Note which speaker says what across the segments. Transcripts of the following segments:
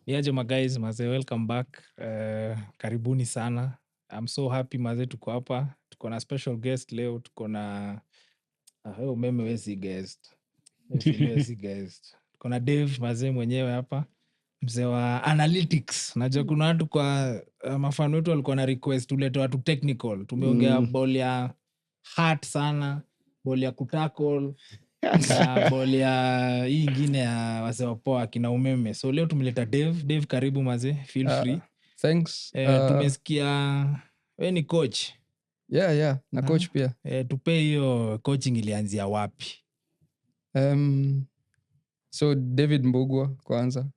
Speaker 1: Niaje guys, maze, welcome back. Karibuni sana. I'm so happy maze, tuko hapa. Tuko na special guest leo. Tuko na meme wezi guest. Wezi guest. Tuko na Dave maze mwenyewe hapa. Mzee wa analytics. Najua kuna watu kwa mafano wetu walikuwa na request ulete watu technical. Tumeongea ball ya heart sana, ball ya kutackle na ball ya hii ingine ya wase wapoa kina umeme. So leo tumeleta Dave. Dave, karibu maze, feel free.
Speaker 2: Thanks.
Speaker 1: Tumesikia we ni coach.
Speaker 2: Yeah, na coach pia.
Speaker 1: Tupe hiyo coaching ilianzia wapi?
Speaker 2: So David Mbugua kwanza.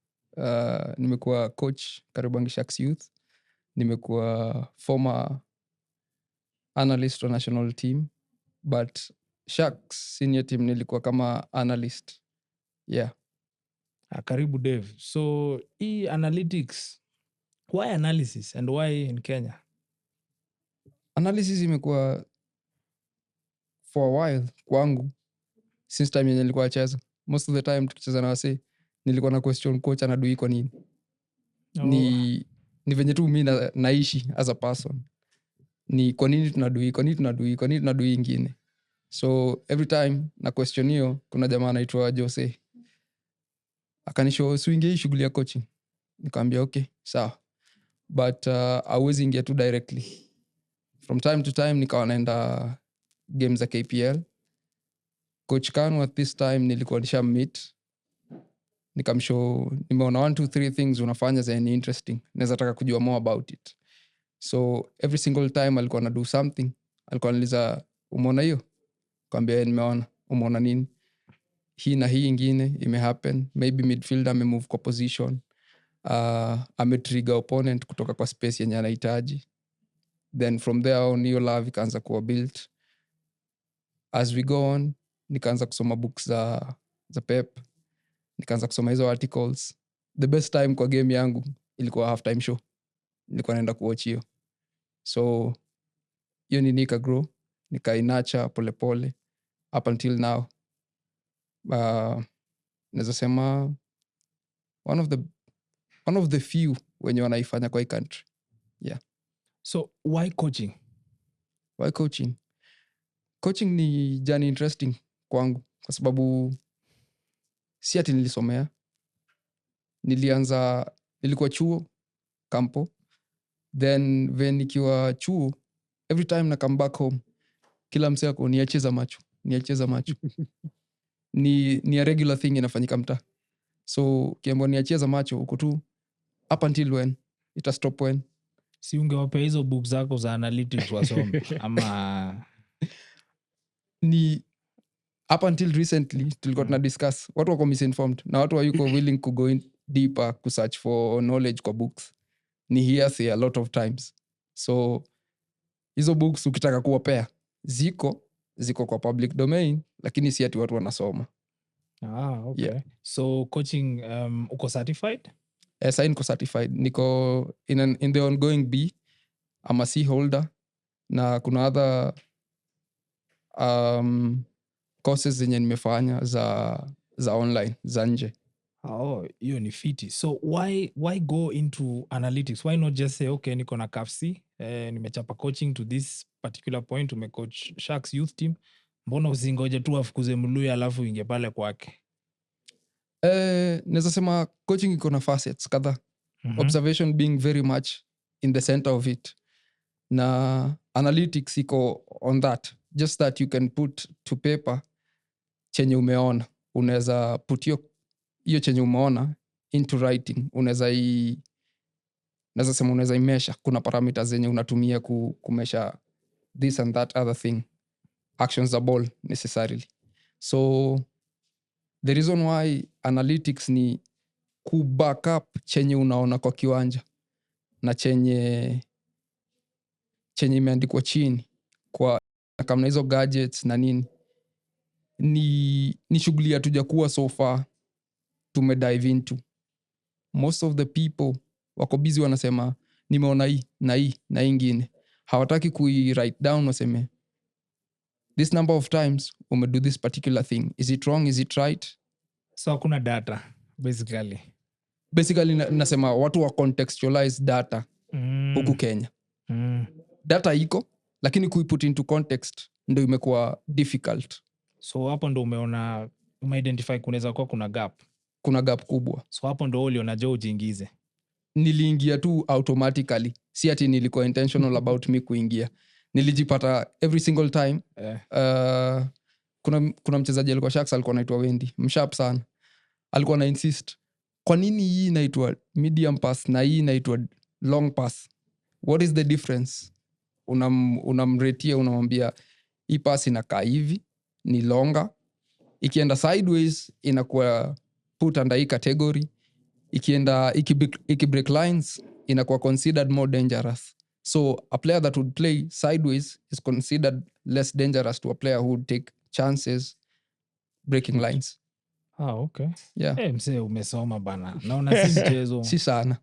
Speaker 2: Nimekuwa coach Kariobangi Sharks Youth. Nimekuwa former analyst wa national team, but Sharks senior team nilikuwa kama analyst. Yeah.
Speaker 1: Karibu Dave. So hii analytics, why analysis and why in Kenya?
Speaker 2: Analysis imekuwa for a while kwangu since time yenye nilikuwa nacheza. Most of the time tukicheza na wase nilikuwa na question coach anadui kwa nini. Ni venye tu mimi naishi as a person. Ni kwa nini tunadui ingine. So every time na question hiyo, kuna jamaa anaitwa Jose akanishow swingi shughuli ya coaching. Nikamwambia okay, sawa. But hauwezi ingia tu directly. From time to time nikawa naenda games za KPL. Coach Kanu at this time nilikuwa nisha meet. Nikamshow nimeona 1 2 3 things unafanya za ni interesting. Naweza taka kujua more about it. So every single time alikuwa na do something, alikuwa analiza umeona hiyo? Nikamwambia nimeona. Umeona nini? Hii na hii ingine imehappen. Maybe midfielder amemove kwa position. Ametrigger opponent kutoka kwa space yenye anahitaji. Then from there on hiyo love ikaanza kuwa built. As we go on, nikaanza kusoma books za Pep. Nikaanza kusoma hizo articles. The best time kwa game yangu ilikuwa halftime show. Nilikuwa naenda kuwatch hiyo. So hiyo ni nika grow, nikainacha pole pole up until now. Naweza sema one of the few wenye wanaifanya kwa hii country. Yeah.
Speaker 1: So why coaching?
Speaker 2: Why coaching? Coaching ni journey interesting kwangu kwa sababu si ati nilisomea. Nilikuwa chuo kampo. Then when nikiwa chuo, every time na come back home, kila msee ako niacheza macho. Ni a regular thing inafanyika mtaa. So kiambo niacheza macho uko tu up until when? Ita stop when?
Speaker 1: Si ungewapea hizo book zako za analytics wasome ama
Speaker 2: ni up until recently tulikuwa tuna discuss watu wako misinformed na watu wayuko willing to go in deeper to search for knowledge kwa books. Ni hearsay a lot of times. So hizo books ukitaka kuwapea ziko kwa public domain, lakini si ati watu wanasoma.
Speaker 1: Okay. Yeah. So coaching uko certified?
Speaker 2: Yes, niko certified. Niko in the ongoing B. I'm a C holder. Na kuna other courses zenye nimefanya za online, za nje.
Speaker 1: Hiyo ni fiti. So why go into analytics? Why not just say okay, niko na KFC, nimechapa coaching to this particular point, umecoach Sharks youth team. Mbona usingoje tu afukuze Mluya alafu inge pale kwake?
Speaker 2: Naweza sema coaching iko na facets kadhaa. Observation being very much in the center of it. Na analytics iko on that. Just that you can put to paper chenye umeona. Unaweza put hiyo chenye umeona into writing. Unaweza imesha. Kuna parameters zenye unatumia kumesha this and that other thing. Actions are ball necessarily. So the reason why analytics ni kuback up chenye unaona kwa kiwanja na chenye imeandikwa chini kwa kama hizo gadgets na nini ni shughuli hatujakuwa so far tumedive into. Most of the people wako busy wanasema nimeona hii na ingine, hawataki write down waseme this number of times umedo this particular thing, is it wrong, is it right?
Speaker 1: So hakuna data basically.
Speaker 2: basically nasema watu wa contextualize data huku Kenya. Data iko lakini kuiput into context ndio imekuwa difficult.
Speaker 1: So hapo ndo umeidentify kunaweza kuwa kuna gap
Speaker 2: kubwa.
Speaker 1: So hapo ndo uliona jo ujiingize.
Speaker 2: Niliingia tu automatically, si ati nilikuwa intentional about me kuingia. Nilijipata every single time. Kuna mchezaji alikuwa Sharks, alikuwa anaitwa Wendy, msharp sana. Alikuwa na insist, kwa nini hii inaitwa medium pass na hii inaitwa long pass? What is the difference? Unamratia, unamwambia hii pass inakaa hivi, ni longer. Ikienda sideways inakuwa put under hii category. Iki-break lines inakuwa considered more dangerous. So a player that would play sideways is considered less dangerous to a player who would take chances breaking lines.
Speaker 1: Okay.
Speaker 2: Yeah.
Speaker 1: Msee umesoma bana. Naona si mchezo.
Speaker 2: Si sana.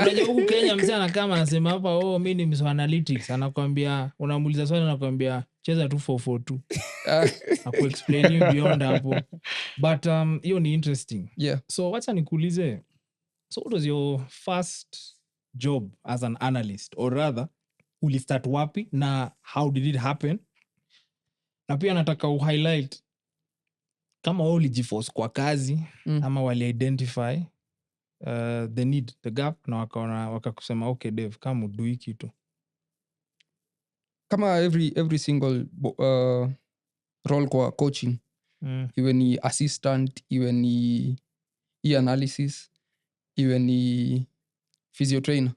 Speaker 1: Unajua huku Kenya msee anakaa anasema hapa mimi ni mso analytics, anakuambia, unamuuliza swali anakuambia cheza tu 442. Akuexplain you beyond hapo. But hiyo ni interesting.
Speaker 2: Yeah.
Speaker 1: So wacha nikuulize, so what was your first job as an analyst, or rather ulistart wapi na how did it happen? Na pia nataka uhighlight kama wewe ulijiforce kwa kazi ama wali-identify the need, the gap, na wakakusema okay Dave, kama udui kitu.
Speaker 2: Kama every single role kwa coaching, iwe ni assistant, iwe ni analysis, iwe ni physiotrainer,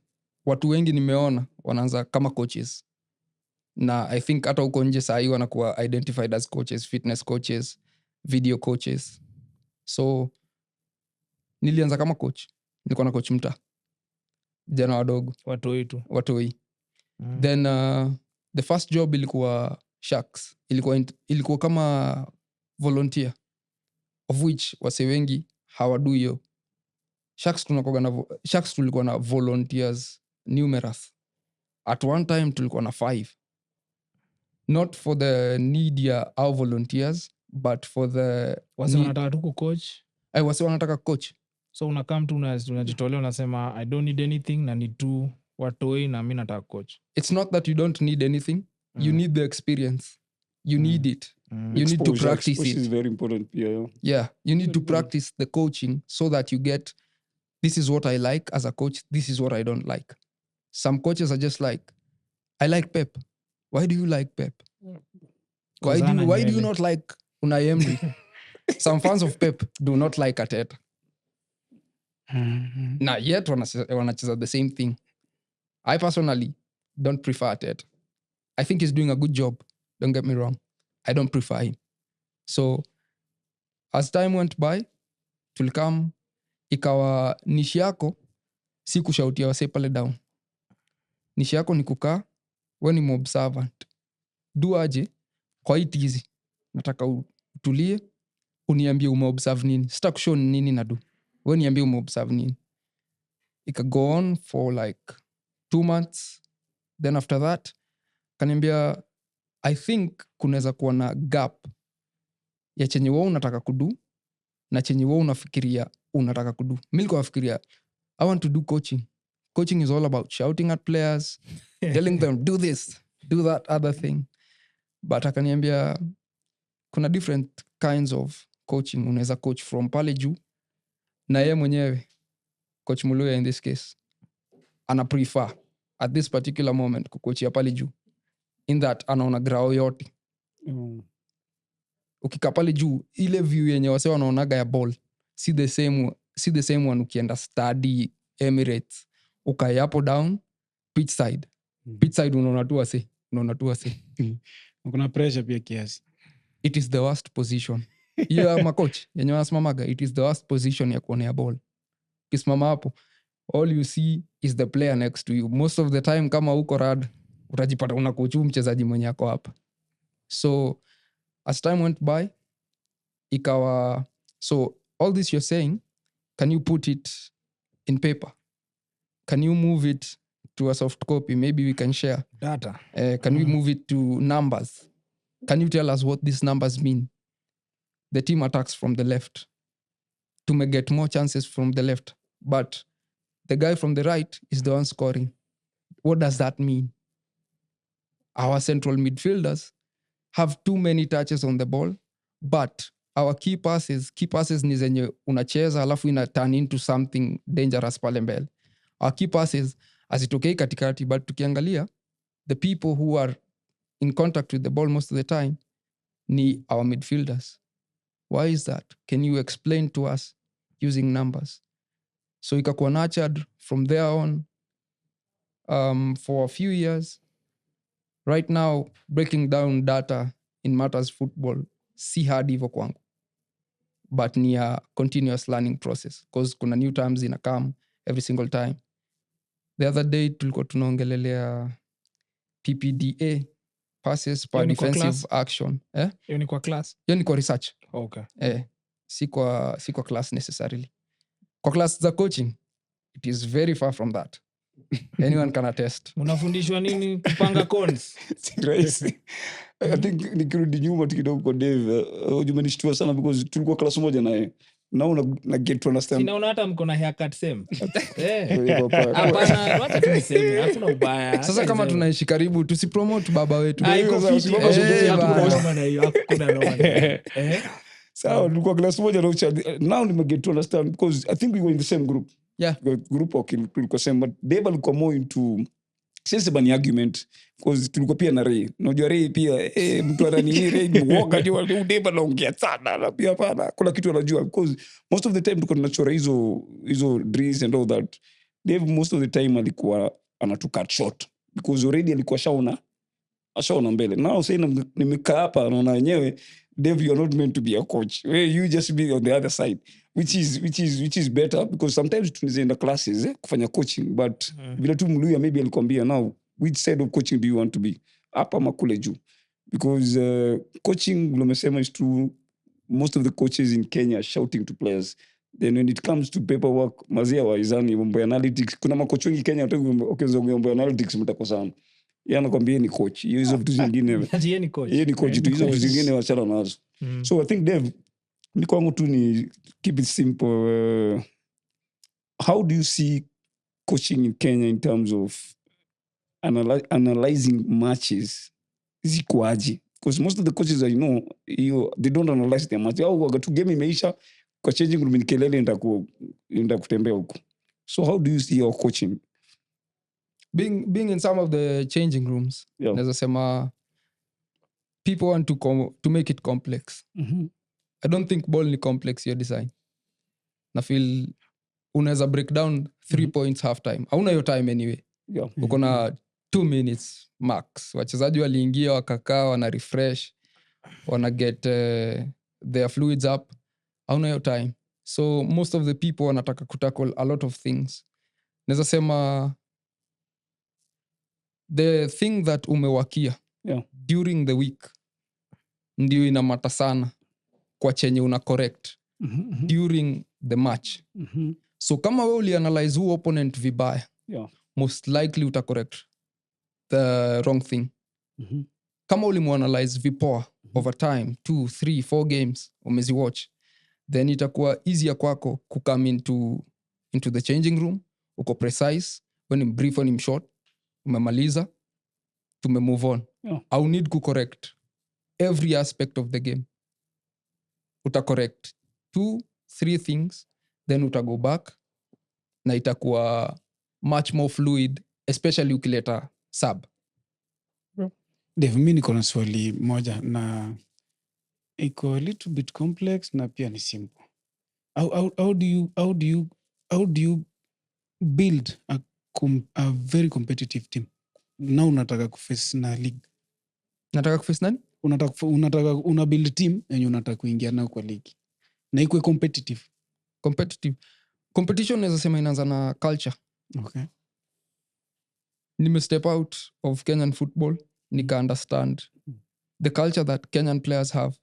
Speaker 2: watu wengi nimeona wanaanza kama coaches, na I think hata huko nje saa hii wanakuwa identified as coaches, fitness coaches, video coaches. So nilianza kama coach, nilikuwa na coach mtaa, vijana wadogo, watoi. Then the first job ilikuwa Sharks, ilikuwa kama volunteer, of which wase wengi hawadu hiyo. Sharks tulikuwa na volunteers numerous. At one time tulikuwa na 5. Not for the need ya our volunteers, but for the
Speaker 1: wase wanataka tu coach.
Speaker 2: Wase wanataka coach.
Speaker 1: So unakam tu unajitolea, unasema I don't need anything, na need tu watoi na mimi nataka coach.
Speaker 2: It's not that you don't need anything. You need the experience. You need it. You need to practice it.
Speaker 3: Is very important.
Speaker 2: Yeah. You need to practice the coaching so that you get, this is what I like as a coach, this is what I don't like. Some coaches are just like, I like Pep. Why do you like Pep? Why do you not like Unai Emery? Some fans of Pep do not like Arteta. Na yet wanacheza the same thing. I personally don't prefer Arteta. I think he's doing a good job. Don't get me wrong. I don't prefer him. So as time went by, tulikam, ikawa nishi yako si kushautia wase pale down. Nishi yako ni kukaa, we ni observant. Do aje kwa hii tizi. Nataka utulie, uniambie umeobserve nini. Sita kushow nini na do. We niambie umeobserve nini. Ika go on for like 2 months. Then after that, kaniambia, I think kunaweza kuwa na gap ya chenye wewe unataka kudu na chenye wewe unafikiria unataka kudu. Mimi nilikuwa nafikiria I want to do coaching. Coaching is all about shouting at players, telling them do this, do that other thing. But akaniambia kuna different kinds of coaching. Unaweza coach from pale juu, na yeye mwenyewe coach Mbugua in this case ana prefer at this particular moment kucoachia pale juu, in that anaona grao yote. Ukika pale juu, ile view yenye wase wanaonaga ya ball see the same one ukienda study Emirates, ukai hapo down pitch side. Pitch side unaona tu wase.
Speaker 3: Kuna pressure pia kiasi.
Speaker 2: It is the worst position. Hiyo ma coach yenye wanasimamaga, it is the worst position ya kuonea ball. Kisimama hapo, all you see is the player next to you. Most of the time kama uko rad, utajipata unakochu mchezaji mwenye ako hapa. So as time went by, ikawa, so all this you're saying, can you put it in paper? Can you move it to a soft copy? Maybe we can share
Speaker 1: data.
Speaker 2: Can we move it to numbers? Can you tell us what these numbers mean? The team attacks from the left. To get more chances from the left. but the guy from the right is the one scoring. What does that mean? Our central midfielders have too many touches on the ball, but our key passes ni zenye unacheza alafu ina turn into something dangerous pale mbele. Our key passes hazitokei katikati, but tukiangalia the people who are in contact with the ball most of the time ni our midfielders. Why is that? Can you explain to us using numbers? So ikakuwa nurtured from there on for a few years. Right now, breaking down data in matters football si hard hivyo kwangu, but ni a continuous learning process because kuna new terms ina come every single time. The other day tulikuwa tunaongelelea PPDA, passes per
Speaker 1: Hiyo ni kwa
Speaker 2: defensive
Speaker 1: class?
Speaker 2: action.
Speaker 1: Hiyo ni kwa class?
Speaker 2: Hiyo ni kwa research.
Speaker 1: Okay.
Speaker 2: Si kwa class necessarily. Kwa class za coaching, it is very far from that. Anyone can attest.
Speaker 1: Mnafundishwa nini kupanga cons?
Speaker 4: Si rahisi. I think nikirudi nyuma kidogo kwa Dave, umenishtua sana because tulikuwa class moja naye. Now na get to understand.
Speaker 1: Sinaona hata mko na haircut same.
Speaker 4: Yuko hapa.
Speaker 1: Hapana, wacha tuniseme, hakuna ubaya.
Speaker 2: Sasa kama tunaishi karibu tusipromote baba wetu.
Speaker 1: Iko
Speaker 4: Sasa
Speaker 1: fiti.
Speaker 4: usimama zungumzia
Speaker 1: Hakuna
Speaker 4: tu.
Speaker 1: noma na hiyo, hakuna noma na hiyo.
Speaker 4: Sawa, tulikuwa class moja na ucha. Now get to understand because I think we were in the same group.
Speaker 2: Yeah.
Speaker 4: Group of tulikuwa same, but Dave alikuwa more into sense bani argument because tulikuwa pia na Ray. Unajua Ray pia mtu anani hii Ray ni woga ndio Dave anaongea sana na pia hapana kuna kitu anajua because most of the time tulikuwa tunachora hizo drills and all that. Dave most of the time alikuwa anatucut short because already alikuwa ashaona mbele. Now say nimekaa hapa naona wenyewe Dave, you're not meant to be a coach. You just be on the other side, which is better because sometimes tunaenda classes kufanya coaching, but vile tu Mluya maybe alikwambia now which side of coaching do you want to be, hapa ama kule juu, because coaching lumesema is true. Most of the coaches in Kenya are shouting to players. Then when it comes to paperwork, mazia waizani mambo ya analytics, kuna makocha wengi Kenya wakianza mambo ya analytics mtakosana. Yeye anakwambia ni coach. Hizo vitu zingine.
Speaker 1: Yeye ni coach.
Speaker 4: Yeye ni coach tu, hizo vitu zingine wachana nazo. So I think Dave, ni kwangu tu ni keep it simple. How do you see coaching in Kenya in terms of analyzing matches? Zikuaje? Because most of the coaches I know, they don't analyze their match. Au wakati game imeisha kwa changing room ni kelele enda kutembea huko. So how do you see your coaching?
Speaker 2: Being in some of the changing rooms,
Speaker 4: Yeah.
Speaker 2: naweza sema people want to make it complex. I don't think ball ni complex your design. Na feel unaweza break down 3 points half time. Hauna your time anyway.
Speaker 4: Yeah.
Speaker 2: Uko na 2 minutes max. Wachezaji waliingia wakakaa wana refresh, wana get their fluids up. Hauna your time. So most of the people wanataka kutackle a lot of things. Naweza sema the thing that umewakia during the week ndio inamata sana kwa chenye una correct during the match. So kama we ulianalyze who opponent vibaya, most likely uta correct the wrong thing. Kama ulimuanalyze vipoa over time 2, 3, 4 games umezi watch, then itakuwa easier kwako kukam into the changing room, uko precise, when im brief, when im short, umemaliza, tumemove on. I'll need to correct every aspect of the game. Uta correct 2, 3 things, then uta go back na itakuwa much more fluid, especially ukileta sub.
Speaker 3: Dave, mimi niko na swali moja na iko a little bit complex na pia ni simple. How do you build a very competitive team? Na unataka kuface na league.
Speaker 2: Nataka kuface nani?
Speaker 3: Una build team yenye unataka kuingia nayo kwa league. Na ikuwe competitive.
Speaker 2: Competition naweza sema inaanza na culture.
Speaker 3: Okay.
Speaker 2: Nime step out of Kenyan football, nika understand the culture that Kenyan players have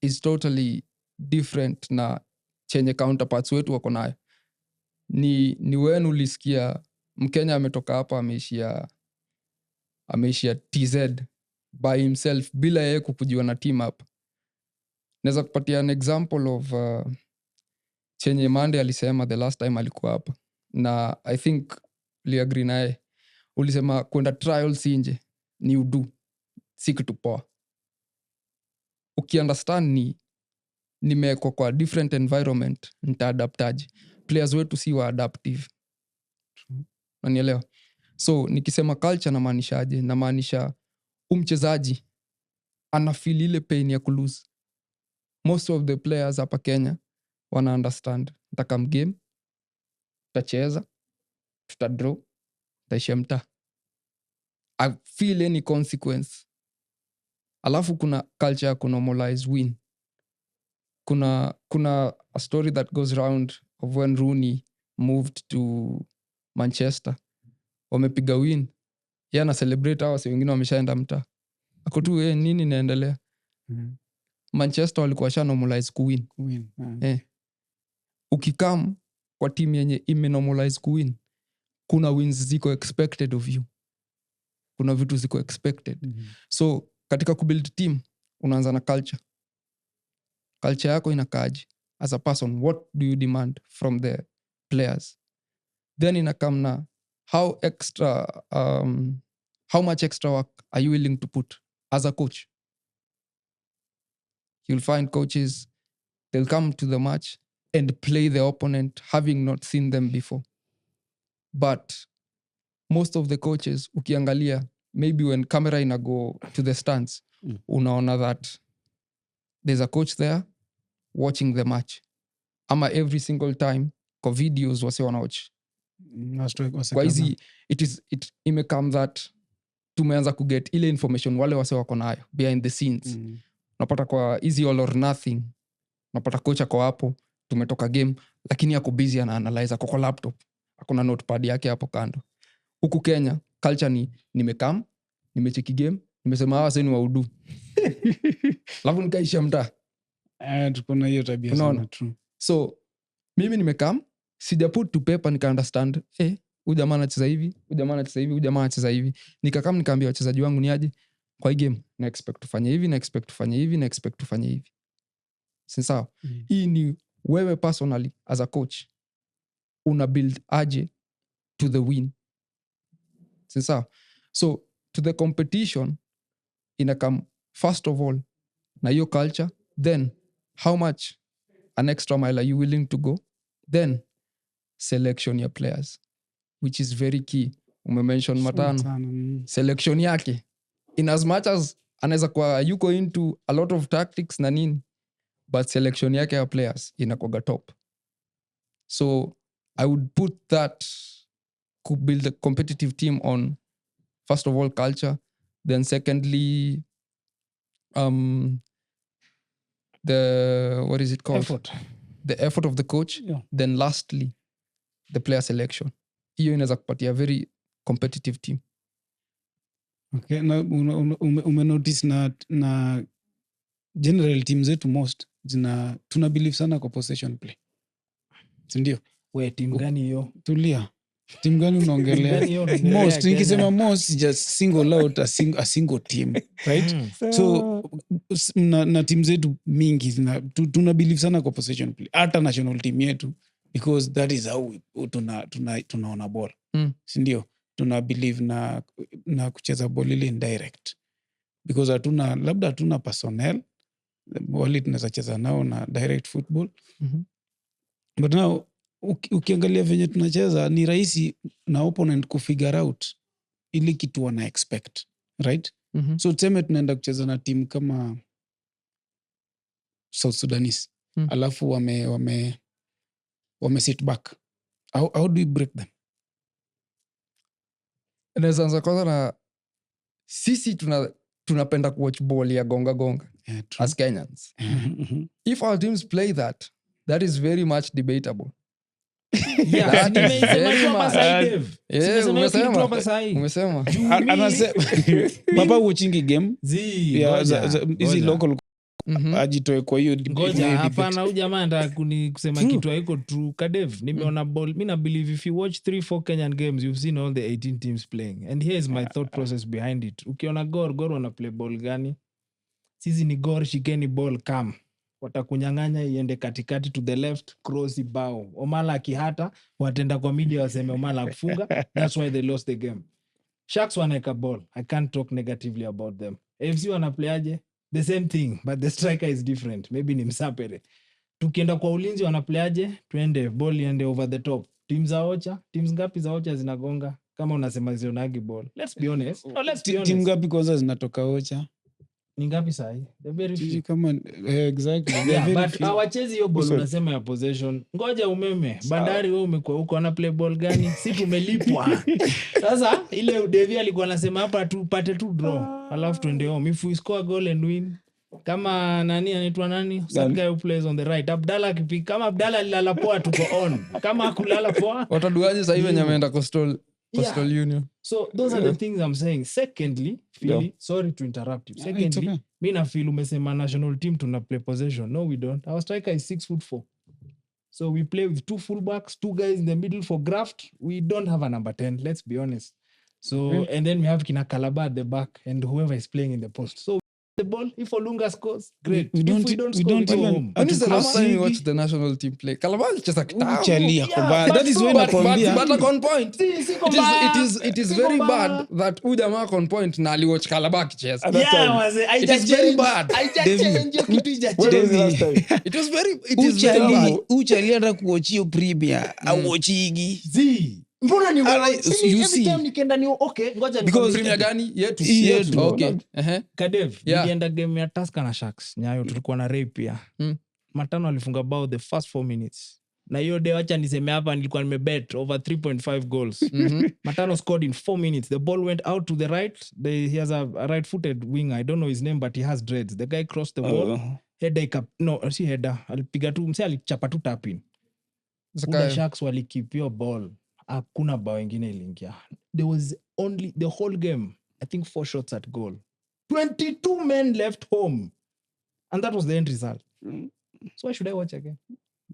Speaker 2: is totally different na chenye counterparts wetu wako nayo. Ni wenu ulisikia Mkenya ametoka hapa ameishia TZ by himself bila yeye kukujiwa na team up. Naweza kupatia an example of chenye Mande alisema the last time alikuwa hapa, na I think liagree naye, ulisema kwenda trials nje ni udu, si kitu poa. Ukiunderstand nimewekwa kwa different environment, nitaadaptaje? Players wetu si wa adaptive, unanielewa? So nikisema culture namaanishaje? Namaanisha mchezaji anafeel ile pain ya kulose. Most of the players hapa Kenya wana understand, ntakam game, tutacheza, tutadraw, taishia mtaa. I feel any consequence. Alafu kuna culture ya kunormalize win. Kuna a story that goes around of when Rooney moved to Manchester. Wamepiga win. Yeye ana celebrate, hawa si wengine wameshaenda mtaa. Ako tu nini inaendelea? Manchester walikuwa sha normalize kuwin. Ukikam kwa team yenye imenormalize kuwin, kuna wins ziko expected of you. Kuna vitu ziko expected. So katika kubuild team unaanza na culture. Culture yako inakaaje? As a person, what do you demand from the players? Then inakam na how much extra work are you willing to put as a coach? You'll find coaches, they'll come to the match and play the opponent having not seen them before. But most of the coaches, ukiangalia, maybe when camera inago to the stands, unaona that there's a coach there watching the match. Ama every single time kwa videos wase wanawatch. Kwa hizi it imekam that tumeanza kuget ile information wale wase wako nayo behind the scenes. Unapata kwa easy all or nothing, unapata coach ako hapo, tumetoka game lakini ako busy ana analyze kwa laptop, akona notepad yake hapo kando. Huku Kenya culture ni nimekam, nimecheki game, nimesema hawa sasa ni waudu. Alafu nikaisha mtaa.
Speaker 3: Tuko na hiyo tabia sana, true.
Speaker 2: So mimi nimekam, sija put to paper, nika understand huyu jamaa anacheza hivi, huyu jamaa anacheza hivi, huyu jamaa anacheza hivi. Nikakam nikaambia wachezaji wangu ni aje kwa hii game, na expect tufanye hivi, na expect tufanye hivi, na expect tufanye hivi. Sawa. Hii ni wewe personally as a coach una build aje to the win. Sawa. So to the competition inakam first of all na hiyo culture, then how much an extra mile are you willing to go, then selection ya players, which is very key. Umemention matano. Selection yake, in as much as anaweza kwa yuko into a lot of tactics na nini, but selection yake ya players inakuwa top. So I would put that could build a competitive team on, first of all, culture, then secondly the what is it called, the effort of the coach, then lastly the player selection. Hiyo inaweza kupatia very competitive team.
Speaker 3: Okay, na umenotice na general team zetu most tuna believe sana kwa possession play, sindio?
Speaker 1: We team gani hiyo?
Speaker 3: Tulia, team gani unaongelea? Most, nikisema most, just single out a single team, right? So na team zetu mingi tuna believe sana kwa possession play, hata national team yetu, because that is how tunaona ball, sindio? Tuna believe na kucheza ball ile indirect, because labda hatuna personnel wale tunaweza cheza nao na direct football. But now ukiangalia venye tunacheza ni rahisi na opponent kufigure out ili kitu wana expect, right? So tuseme tunaenda kucheza na team kama South Sudanese, alafu wame sit back. How do we break them?
Speaker 2: Naweza anza kwanza na sisi tunapenda kuwatch ball ya gonga as Kenyans. If our teams play that is very much debatable. Umesema
Speaker 3: Baba watching game hizi local ajitoe kwa hiyo
Speaker 1: ngoja. Hapana, huyu jamaa anataka kusema kitu haiko true. Kadev, nimeona ball, mimi na believe if you watch 3-4 Kenyan games you've seen all the 18 teams playing, and here's my thought process behind it. Ukiona Gor wana play ball gani? Sisi ni Gor, shikeni ball, come watakunyang'anya iende katikati to the left, cross bao. Omala akihata watenda kwa media waseme Omala akufunga. That's why they lost the game. Sharks wanaeka ball. I can't talk negatively about them. AFC wanaplayaje? The same thing, but the striker is different. Maybe ni Msapere. Tukienda kwa ulinzi wanaplayaje? Twende ball iende over the top. Teams ngapi za Ocha zinagonga? Kama unasema zionagi ball. Let's be honest. No, let's be
Speaker 3: Timu
Speaker 1: honest.
Speaker 3: ngapi kwanza zinatoka Ocha?
Speaker 1: Ni ngapi sahi? They're very few.
Speaker 3: Sijui kama exactly. They're
Speaker 1: Yeah,
Speaker 3: very
Speaker 1: but
Speaker 3: few.
Speaker 1: hawachezi hiyo ball
Speaker 4: Sorry.
Speaker 1: unasema ya possession. Ngoja umeme. Bandari wewe umekuwa huko ana play ball gani? Si tumelipwa. Sasa ile Davy alikuwa anasema hapa tupate tu draw. Alafu tuende home. If we score a goal and win. Kama nani anaitwa nani? That guy who plays on the right. Abdallah akipiga. Kama Abdallah alilala poa tuko on. Kama hakulala poa.
Speaker 2: Wataduaje sasa hivi wenye ameenda Coastal Union?
Speaker 1: So those are the things I'm saying. Secondly, Philly, sorry to interrupt you.
Speaker 3: It's
Speaker 1: Secondly,
Speaker 3: okay.
Speaker 1: mi na feel umesema national team tuna play possession. No, we don't. Our striker is 6'4". So we play with 2 fullbacks, 2 guys in the middle for graft. We don't have a number 10, let's be honest. So and then we have Kina Calabar at the back and whoever is playing in the post. So the ball, if Olunga scores, great.
Speaker 3: We
Speaker 1: If
Speaker 3: don't-
Speaker 1: we don't
Speaker 3: we
Speaker 1: score,
Speaker 3: don't
Speaker 1: we go
Speaker 3: even-
Speaker 1: home.
Speaker 2: When is the last time you
Speaker 3: Sigi.
Speaker 2: watched the national team play? Calabar alicheza kitambo.
Speaker 3: Uchali ako
Speaker 1: Yeah,
Speaker 3: bad.
Speaker 1: but
Speaker 3: That is
Speaker 1: so-
Speaker 3: why
Speaker 1: but-
Speaker 3: nakwambia.
Speaker 2: But like on point.
Speaker 1: Si, siko
Speaker 2: It is,
Speaker 1: mbaya.
Speaker 2: it is
Speaker 1: Siko
Speaker 2: very
Speaker 1: mbaya.
Speaker 2: bad that huyu jamaa ako on point na aliwatch Calabar akicheza.
Speaker 4: At that time.
Speaker 1: Yeah, wazee, I
Speaker 2: It
Speaker 1: just
Speaker 2: is very
Speaker 1: changed.
Speaker 2: bad.
Speaker 1: I just
Speaker 3: Davy.
Speaker 1: changed hiyo kitu ija
Speaker 4: When was the
Speaker 1: change.
Speaker 4: last time?
Speaker 2: It is very bad.
Speaker 3: Uchali hata kuochio premier auochigi.
Speaker 1: Zi. Mbona ni
Speaker 3: Alright,
Speaker 1: wewe? Sini,
Speaker 3: you
Speaker 1: every
Speaker 3: see.
Speaker 1: time nikienda ni okay, ngoja
Speaker 3: Because
Speaker 2: Premier gani? Yetu.
Speaker 3: Hii yetu.
Speaker 2: Okay.
Speaker 1: Kadev,
Speaker 2: Yeah.
Speaker 1: nilienda game ya Tusker na Sharks. Nyayo tulikuwa na Ray pia. Matano alifunga bao the first 4 minutes. Na hiyo day wacha niseme hapa nilikuwa nimebet over 3.5 goals. Matano scored in 4 minutes. The ball went out to the right. He has a right-footed winger. I don't know his name but he has dreads. The guy crossed the ball. Header no, si header. Alipiga tu, mse alichapa tu tap in. The Sharks walikip your ball. Hakuna bao ingine iliingia. There was only the whole game, I think 4 shots at goal. 22 men left home. And that was the end result. So why should I watch again?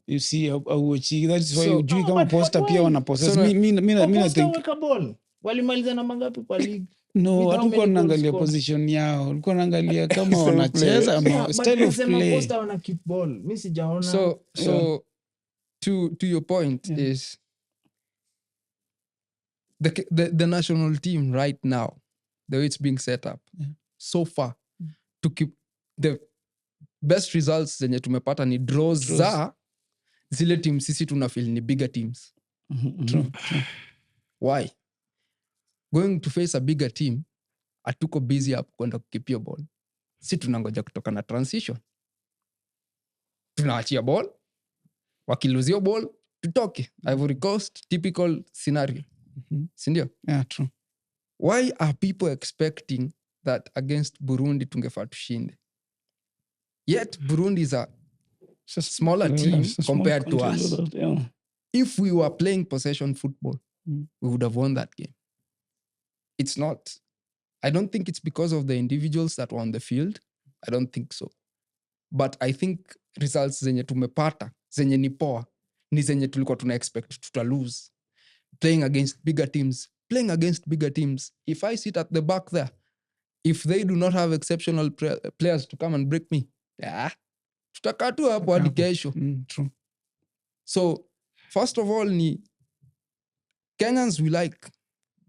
Speaker 3: You see auochigi. That is why
Speaker 2: So-
Speaker 3: ujui
Speaker 1: No,
Speaker 3: kama
Speaker 1: but
Speaker 3: posta
Speaker 1: why?
Speaker 3: pia wana possess.
Speaker 2: So-
Speaker 3: Mi
Speaker 1: Posta
Speaker 3: think
Speaker 1: weka ball. Walimaliza na mangapi kwa league?
Speaker 3: no,
Speaker 1: With how
Speaker 3: hatukuwa
Speaker 1: many goals
Speaker 3: naangalia
Speaker 1: scored?
Speaker 3: position yao. Ulikuwa naangalia kama
Speaker 4: Style of play.
Speaker 3: wanacheza
Speaker 1: Yeah,
Speaker 3: ama
Speaker 1: but
Speaker 3: style of
Speaker 1: nasema
Speaker 3: play.
Speaker 1: Posta wana keep ball. Mi sijaona.
Speaker 2: So to your point is the national team right now, the way it's being set up, so far, to keep the best results zenye tumepata ni draws za zile team sisi tunafeel ni bigger teams.
Speaker 3: True.
Speaker 2: Why? Going to face a bigger team, atuko busy hapo kwenda kukipia ball. Si tunangoja kutoka na transition. Tunaachia ball, wakiluzio ball, tutoke. Ivory Coast, typical scenario. Sindio?
Speaker 3: Yeah, true.
Speaker 2: Why are people expecting that against Burundi tungefaa tushinde? Yet Burundi is a smaller team
Speaker 3: It's a small
Speaker 2: compared to
Speaker 3: country.
Speaker 2: us.
Speaker 4: Yeah.
Speaker 2: If we were playing possession football, we would have won that game. It's not. I don't think it's because of the individuals that were on the field. I don't think so. But I think results zenye tumepata, zenye ni poa, ni zenye tulikuwa tuna expect tuta lose. Playing against bigger teams. If I sit at the back there, if they do not have exceptional players to come and break me, tutakaa tu hapo hadi kesho.
Speaker 3: True.
Speaker 2: So, first of all, Kenyans, we like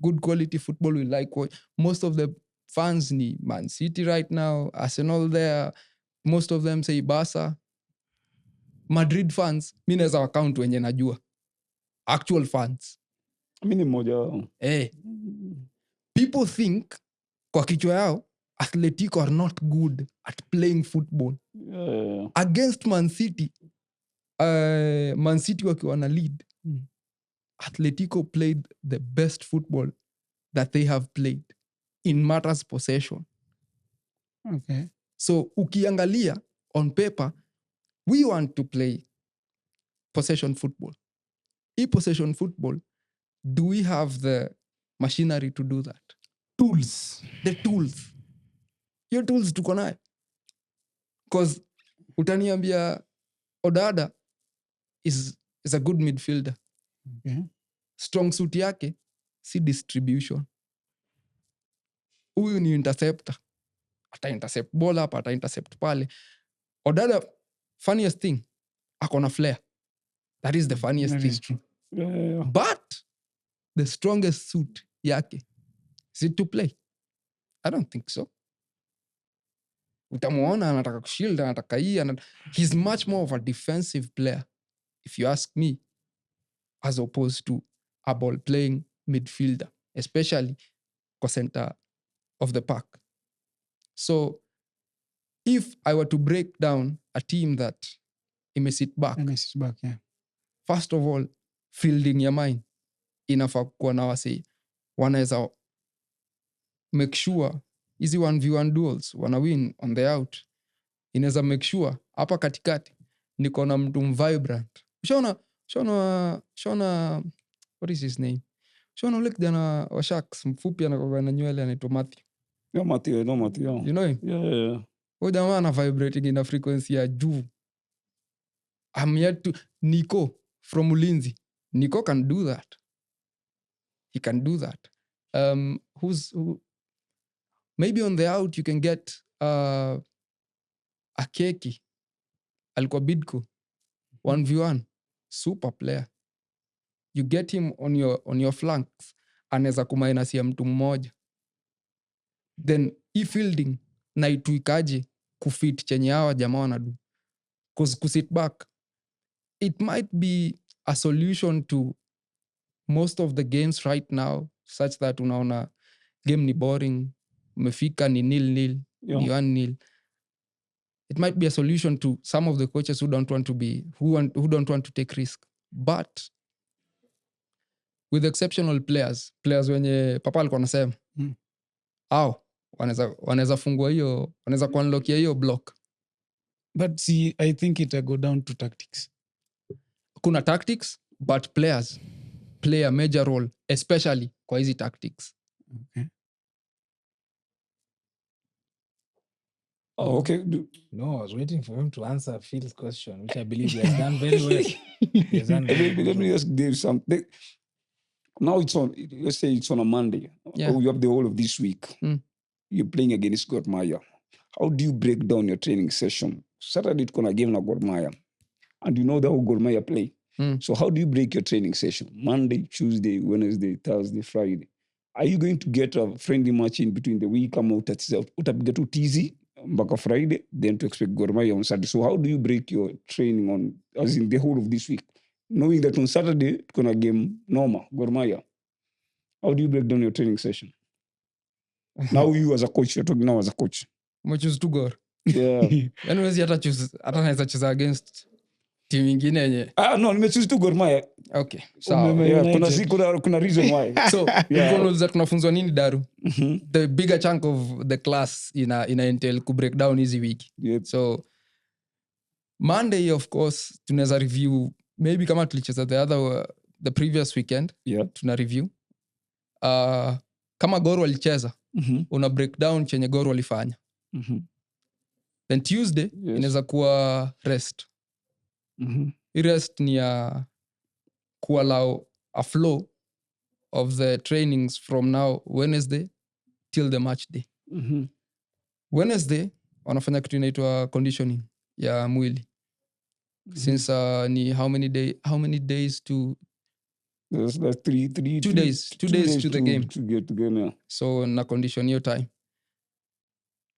Speaker 2: good quality football. We like most of the fans ni Man City right now, Arsenal there. Most of them say Barca. Madrid fans, mi naweza wakaunt wenye najua. Actual fans.
Speaker 4: Mi ni mmoja wao.
Speaker 2: People think kwa kichwa yao Atletico are not good at playing football.
Speaker 4: Yeah.
Speaker 2: Against Man City, Man City wakiwa na lead, Atletico played the best football that they have played in matters possession.
Speaker 3: Okay.
Speaker 2: So ukiangalia on paper, we want to play possession football. Possession football, do we have the machinery to do that?
Speaker 1: Tools.
Speaker 2: The tools. Your tools tuko nayo. Because utaniambia Odada is a good midfielder.
Speaker 3: Okay.
Speaker 2: Strong suit yake si distribution. Huyu ni interceptor. Ata intercept ball hapa, ata intercept pale. Odada funniest thing, akona flair. That is the funniest
Speaker 3: That
Speaker 2: thing.
Speaker 3: is true.
Speaker 2: But the strongest suit yake, is it to play? I don't think so. Utamuona anataka kushield, anataka hii, he's much more of a defensive player, if you ask me, as opposed to a ball playing midfielder, especially kwa center of the park. So if I were to break down a team that imesit back,
Speaker 3: And it's back, yeah.
Speaker 2: first of all, fielding ya mine inafaa kuwa na wasi wanaweza make sure hizi 1v1 duels wana win on the out. Inaweza make sure hapa katikati niko na mtu vibrant. Shona what is his name? Shona ule kijana wa Sharks mfupi anakuwa na nywele anaitwa Matthew.
Speaker 4: No, Matthew.
Speaker 2: You know him?
Speaker 4: Yeah.
Speaker 2: Huyo jamaa ana vibrating in a frequency ya juu. I'm yet to Nico from Ulinzi. Nico can do that. He can do that. Who maybe on the out you can get Akeki. Alikuwa Bidco. 1v1. Super player. You get him on your flanks. Anaweza kumainasia mtu mmoja. Then fielding na ituikaje kufit chenye hawa jamaa wanadu. Cause kusit back, it might be a solution to most of the games right now, such that unaona game ni boring, umefika ni 0-0,
Speaker 4: Yeah.
Speaker 2: ni 1-0. It might be a solution to some of the coaches who don't want to take risk. But with exceptional players wenye papa alikuwa anasema, au wanaweza fungua hiyo, wanaweza kuunlockia hiyo block.
Speaker 3: But see, I think it'll go down to tactics.
Speaker 2: Kuna tactics, but players play a major role, especially kwa hizi tactics.
Speaker 3: Okay.
Speaker 4: Oh, okay.
Speaker 1: No, I was waiting for him to answer Phil's question, which I believe he has done very well. He has done very
Speaker 4: Let me
Speaker 1: well.
Speaker 4: just give something. Now it's on, let's say it's on a Monday.
Speaker 2: Yeah.
Speaker 4: Or you have the whole of this week. You're playing against Gor Mahia. How do you break down your training session? Saturday it's gonna game na Gor Mahia. And you know the whole Gor Mahia play. So how do you break your training session? Monday, Tuesday, Wednesday, Thursday, Friday. Are you going to get a friendly match in between the week? Ama utapiga tu tizi mpaka Friday, then to expect Gor Mahia on Saturday. So how do you break your training on, as in the whole of this week? Knowing that on Saturday, it's gonna game normal, Gor Mahia. How do you break down your training session? Now you as a coach, you're talking now as a coach.
Speaker 2: Umechoose tu Gor.
Speaker 4: Yeah.
Speaker 2: Yaani huwezi hata naweza cheza against team ingine yenye.
Speaker 4: No, nimechoose tu Gor Mahia.
Speaker 2: Okay. Sawa.
Speaker 3: United.
Speaker 4: Kuna reason why.
Speaker 2: So, ulikuwa tunafunzwa nini Daru? The bigger chunk of the class ina entail ku break down hizi wiki.
Speaker 4: Yep.
Speaker 2: So Monday of course tunaweza review maybe kama tulicheza the previous weekend.
Speaker 4: Yeah.
Speaker 2: Tuna review. Kama Gor walicheza, una break down chenye Gor walifanya. Then Tuesday inaweza kuwa rest. Rest ni ya kuallow a flow of the trainings from now Wednesday till the match day. Wednesday wanafanya kitu inaitwa conditioning ya mwili. Since ni how many days to
Speaker 4: That's 2
Speaker 2: days to the game.
Speaker 4: To get to game, yeah.
Speaker 2: So na condition your time.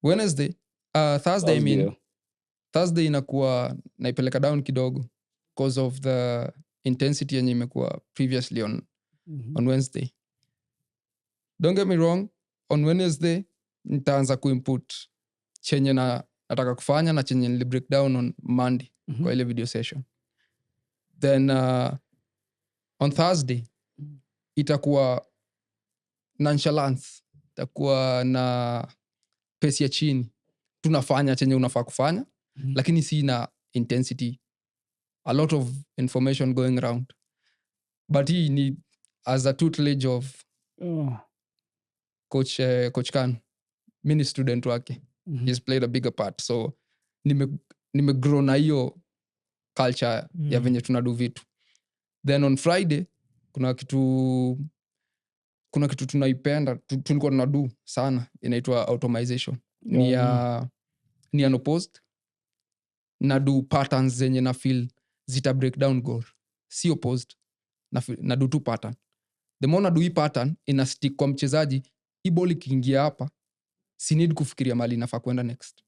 Speaker 2: Wednesday, Thursday I mean,
Speaker 4: Yeah.
Speaker 2: Thursday inakuwa naipeleka down kidogo because of the intensity yenye imekuwa previously on Wednesday. Don't get me wrong, on Wednesday nitaanza kuinput chenye nataka kufanya na chenye nili break down on Monday kwa ile video session. Then on Thursday itakuwa nonchalance, itakuwa na pace ya chini. Tunafanya chenye unafaa kufanya, lakini si na intensity. A lot of information going around. But hii ni as a tutelage of Coach Khan. Mimi ni student wake. He's played a bigger part. So nimegrow na hiyo culture ya venye tunadu vitu. Then on Friday kuna kitu tunaipenda, tulikuwa tunadu sana, inaitwa automation. Ni unopposed. na do patterns zenye na feel zita break down goal, si opposed. Na do tu pattern. The more na do hii pattern ina stick kwa mchezaji, hii ball ikiingia hapa si need kufikiria mali inafaa kwenda next.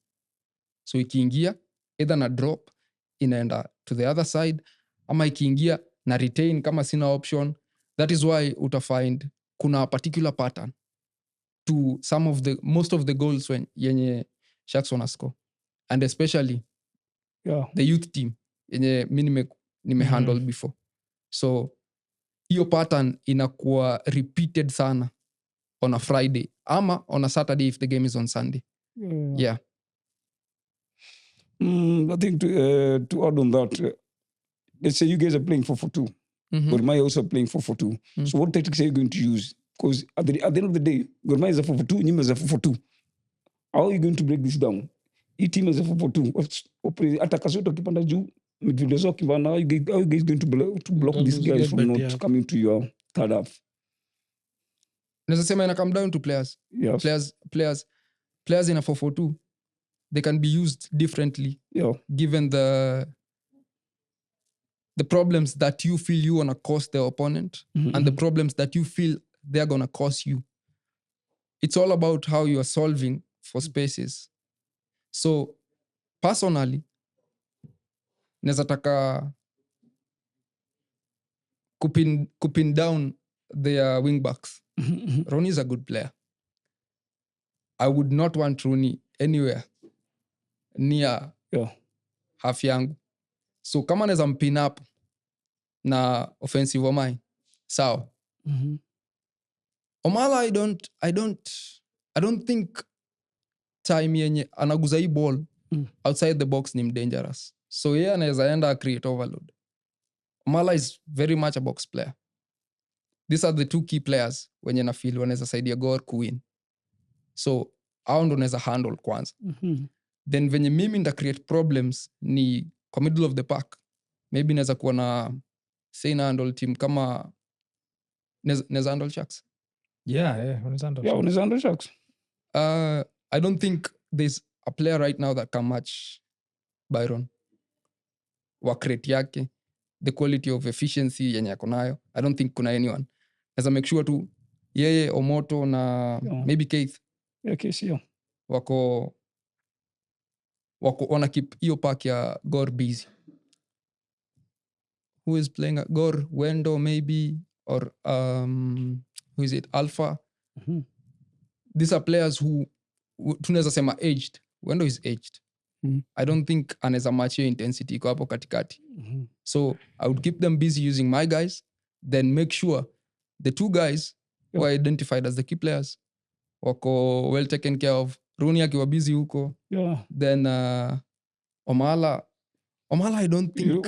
Speaker 2: So ikiingia either na drop inaenda to the other side, ama ikiingia na retain kama sina option. That is why utafind kuna a particular pattern to most of the goals yenye Sharks wana score, and especially the youth team yenye mi nime before. So hiyo pattern inakuwa repeated sana on a Friday ama on a Saturday if the game is on Sunday. Yeah.
Speaker 4: I think to add on that, let's say you guys are playing 4-4-2.
Speaker 2: Mhm.
Speaker 4: Gor Mahia also playing 4-4-2. So what tactics are you going to use? Because at the end of the day, Gor Mahia is a 4-4-2, Nyima is a 4-4-2. How are you going to break this down? Hii team is a 4-4-2. Attackers wote wakipanda juu, midfielders wakipanda, how are you guys going to block
Speaker 3: Don't
Speaker 4: these
Speaker 3: lose
Speaker 4: guys
Speaker 3: get
Speaker 4: from
Speaker 3: bet,
Speaker 4: not
Speaker 3: yeah.
Speaker 4: coming to your third half?
Speaker 2: Naweza sema ina come down to players.
Speaker 4: Yes.
Speaker 2: Players in a 4-4-2, they can be used differently
Speaker 4: Yeah.
Speaker 2: given the problems that you feel you wanna cause the opponent and the problems that you feel they're gonna cause you. It's all about how you are solving for spaces. So personally, naweza taka kupin down their wing backs. Rooney is a good player. I would not want Rooney anywhere near half yangu. So kama naweza mpin up na offensive of mine, sawa. Omala, I don't think time yenye anaguza hii ball outside the box ni dangerous. So yeye anaweza enda create overload. Omala is very much a box player. These are the two key players wenye na feel wanaweza saidia Gor kuwin. So hao ndo naweza handle kwanza. Then venye mimi nita create problems ni kwa middle of the pack. Maybe naweza kuwa na say na handle team kama naweza handle Sharks.
Speaker 4: Unaweza handle Sharks.
Speaker 2: I don't think there's a player right now that can match Byron. Wa create yake, the quality of efficiency yenye ako nayo. I don't think kuna anyone. Naweza make sure tu yeye, Omoto na maybe Keith.
Speaker 4: Yeah, Keith, yeah.
Speaker 2: Wako wana keep hiyo pack ya Gor busy. Who is playing at Gor? Wendo maybe, or who is it? Alpha. These are players who tunaweza sema aged. Wendo is aged. I don't think anaweza match your intensity iko hapo katikati. So I would keep them busy using my guys, then make sure the two guys who are identified as the key players wako well taken care of. Rooney akiwa busy huko. Then Omala, I don't think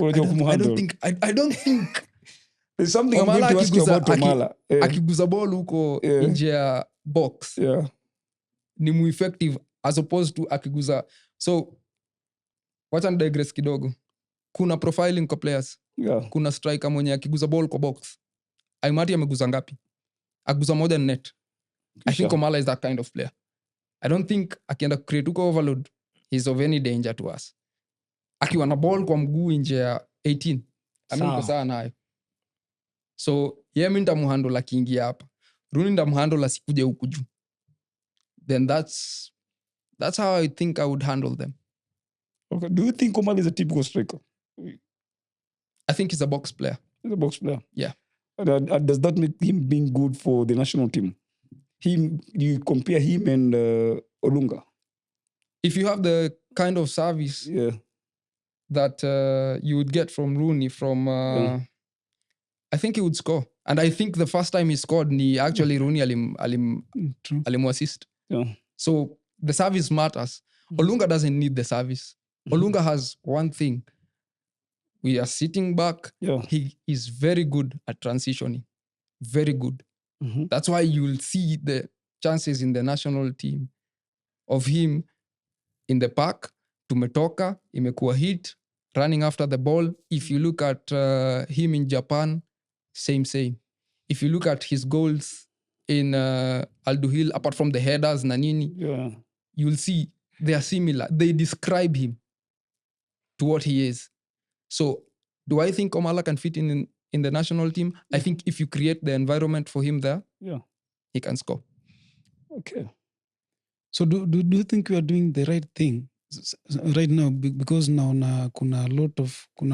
Speaker 4: there's something I'm going to ask you about Omala.
Speaker 2: Akiguza ball huko nje ya box. Ni mu effective as opposed to akiguza. So wacha ni digress kidogo. Kuna profiling kwa players. Kuna striker mwenye akiguza ball kwa box. Aimati ameguza ngapi? Akiguza more than net. I think Omala is that kind of player. I don't think akienda create uko overload, he's of any danger to us. Akiwa na ball kwa mguu nje ya 18, amiko sawa nayo. So yeye nitamuhandle akiingia hapa. Rooney nitamuhandle asikuje huku juu. Then that's how I think I would handle them.
Speaker 4: Okay. Do you think Omala is a typical striker?
Speaker 2: I think he's a box player.
Speaker 4: He's a box player?
Speaker 2: Yeah.
Speaker 4: Does that make him being good for the national team? You compare him and Olunga?
Speaker 2: If you have the kind of service that you would get from Rooney, I think he would score. And I think the first time he scored, actually Rooney alimu assist. So the service matters. Olunga doesn't need the service. Olunga has one thing. We are sitting back. He is very good at transitioning. Very good. That's why you'll see the chances in the national team of him in the pack. Tumetoka, imekuwa hit, running after the ball. If you look at him in Japan, same. If you look at his goals in Al-Duhil, apart from the headers, Nanini, you'll see they are similar. They describe him. to what he is. So do I think Omala can fit in the national team? I think if you create the environment for him there, he can score.
Speaker 3: Okay. So do you think we are doing the right thing right now? Because now kuna a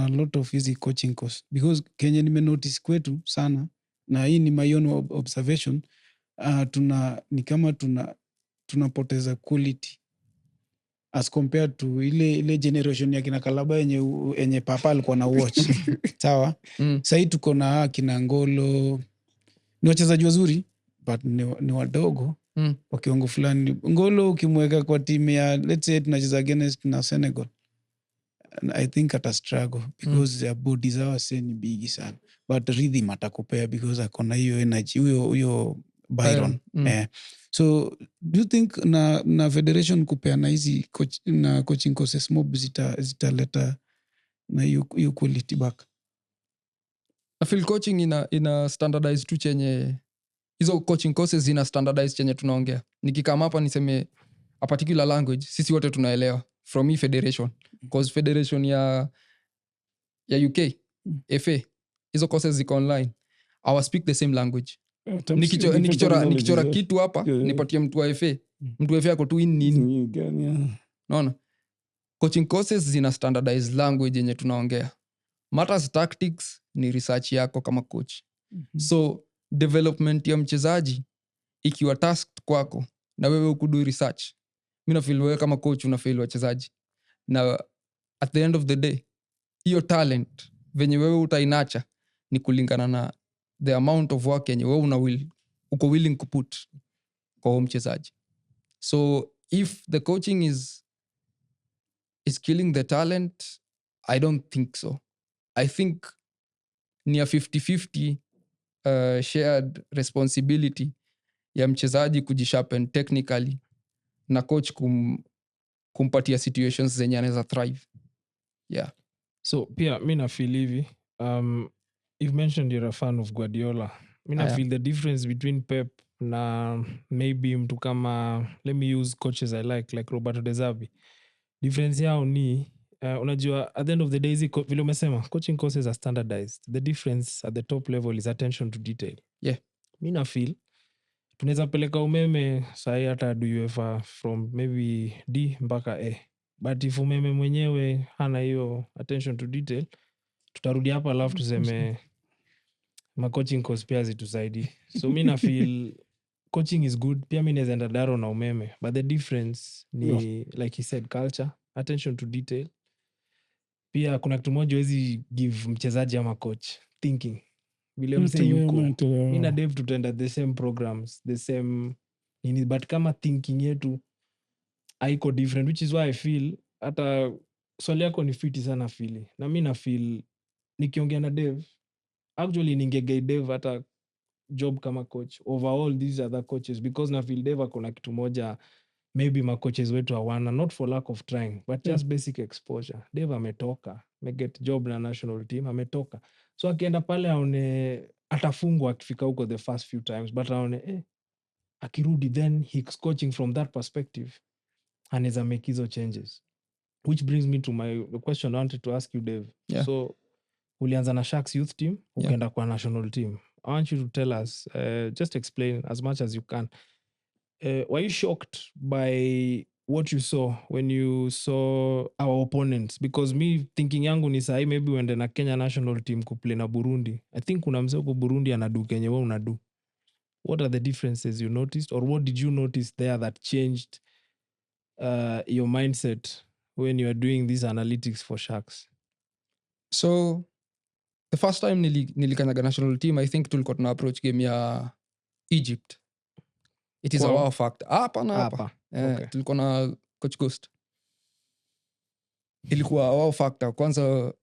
Speaker 3: lot of hizi coaching course. Because Kenya nimenotice kwetu sana, na hii ni my own observation, ni kama tunapoteza quality as compared to ile generation ya kina Kalaba yenye papa alikuwa na watch. Sawa? Sahii tuko na kina Ngolo, ni wachezaji wazuri but ni wadogo kwa kiwango fulani. Ngolo ukimweka kwa timu ya let's say tunacheza against na Senegal, I think ata struggle because their bodies zao ni bigi sana, but rhythm atakupea because akona hiyo energy, huyo Byron. So do you think na federation kupea na hizi na coaching courses mob zitaleta na hiyo quality back?
Speaker 2: I feel coaching ina standardize tu chenye hizo coaching courses ina standardize chenye tunaongea. Nikikama hapa niseme a particular language, sisi wote tunaelewa from federation, because federation ya UK FA hizo courses ziko online, our speak the same language. Nikichora kitu hapa nipatie mtu wa FA, mtu wa FA ako tu nini. Naona coaching courses zina standardize language yenye tunaongea. Matters tactics ni research yako kama coach. So development ya mchezaji ikiwa tasked kwako na wewe ukudu research, mimi na feel wewe kama coach una feel wachezaji, na at the end of the day hiyo talent venye wewe utainacha ni kulingana na the amount of work yenye wewe uko willing kuput kwa mchezaji. So if the coaching is killing the talent, I don't think so. I think ni a 50-50 shared responsibility ya mchezaji kujisharpen technically na coach kumpatia situations zenye anaweza thrive. Yeah.
Speaker 1: So pia mi na feel hivi, you've mentioned you're a fan of Guardiola. Mi na feel the difference between Pep na maybe mtu kama, let me use coaches I like Roberto De Zerbi. Difference yao ni unajua at the end of the day vile umesema coaching courses are standardized. The difference at the top level is attention to detail.
Speaker 2: Yeah.
Speaker 1: Mi na feel tunaweza peleka umeme sahi hata UEFA from maybe D mpaka A, but if umeme mwenyewe hana hiyo attention to detail, tutarudi hapa alafu tuseme coaching course pia zitusaidi. So mi na feel coaching is good. Pia mi naweza enda daro na umeme, but the difference ni like he said, culture, attention to detail. Pia kuna kitu moja wezi give mchezaji ama coach, thinking. Vile mse yuko mi na Dave tutaenda the same programs, the same nini, but kama thinking yetu haiko different, which is why I feel hata swali yako ni fiti sana fili, na mi na feel nikiongea na Dave actually ningegei Dave hata job kama coach overall these other coaches, because na feel Dave akona kitu moja maybe macoaches wetu hawana, not for lack of trying but just basic exposure. Dave ametoka, ameget job na national team, ametoka, so akienda pale aone atafungwa akifika huko the first few times, but aone akirudi then he's coaching from that perspective, anaweza make hizo changes, which brings me to the question I wanted to ask you, Dave. So ulianza na Sharks youth team ukaenda kwa national team. I want you to tell us, just explain as much as you can, were you shocked by what you saw when you saw our opponents? Because me thinking yangu ni sahi maybe uende na Kenya national team kuplay na Burundi. I think kuna msee huko Burundi anadu kenye wewe unadu. What are the differences you noticed, or what did you notice there that changed your mindset when you are doing these analytics for Sharks?
Speaker 2: So the first time nilikanyaga national team, I think tulikuwa tuna approach game ya Egypt. It is a wow factor. Hapa.
Speaker 1: Okay.
Speaker 2: Tulikuwa na Coach Ghost. Ilikuwa wow factor. Kwanza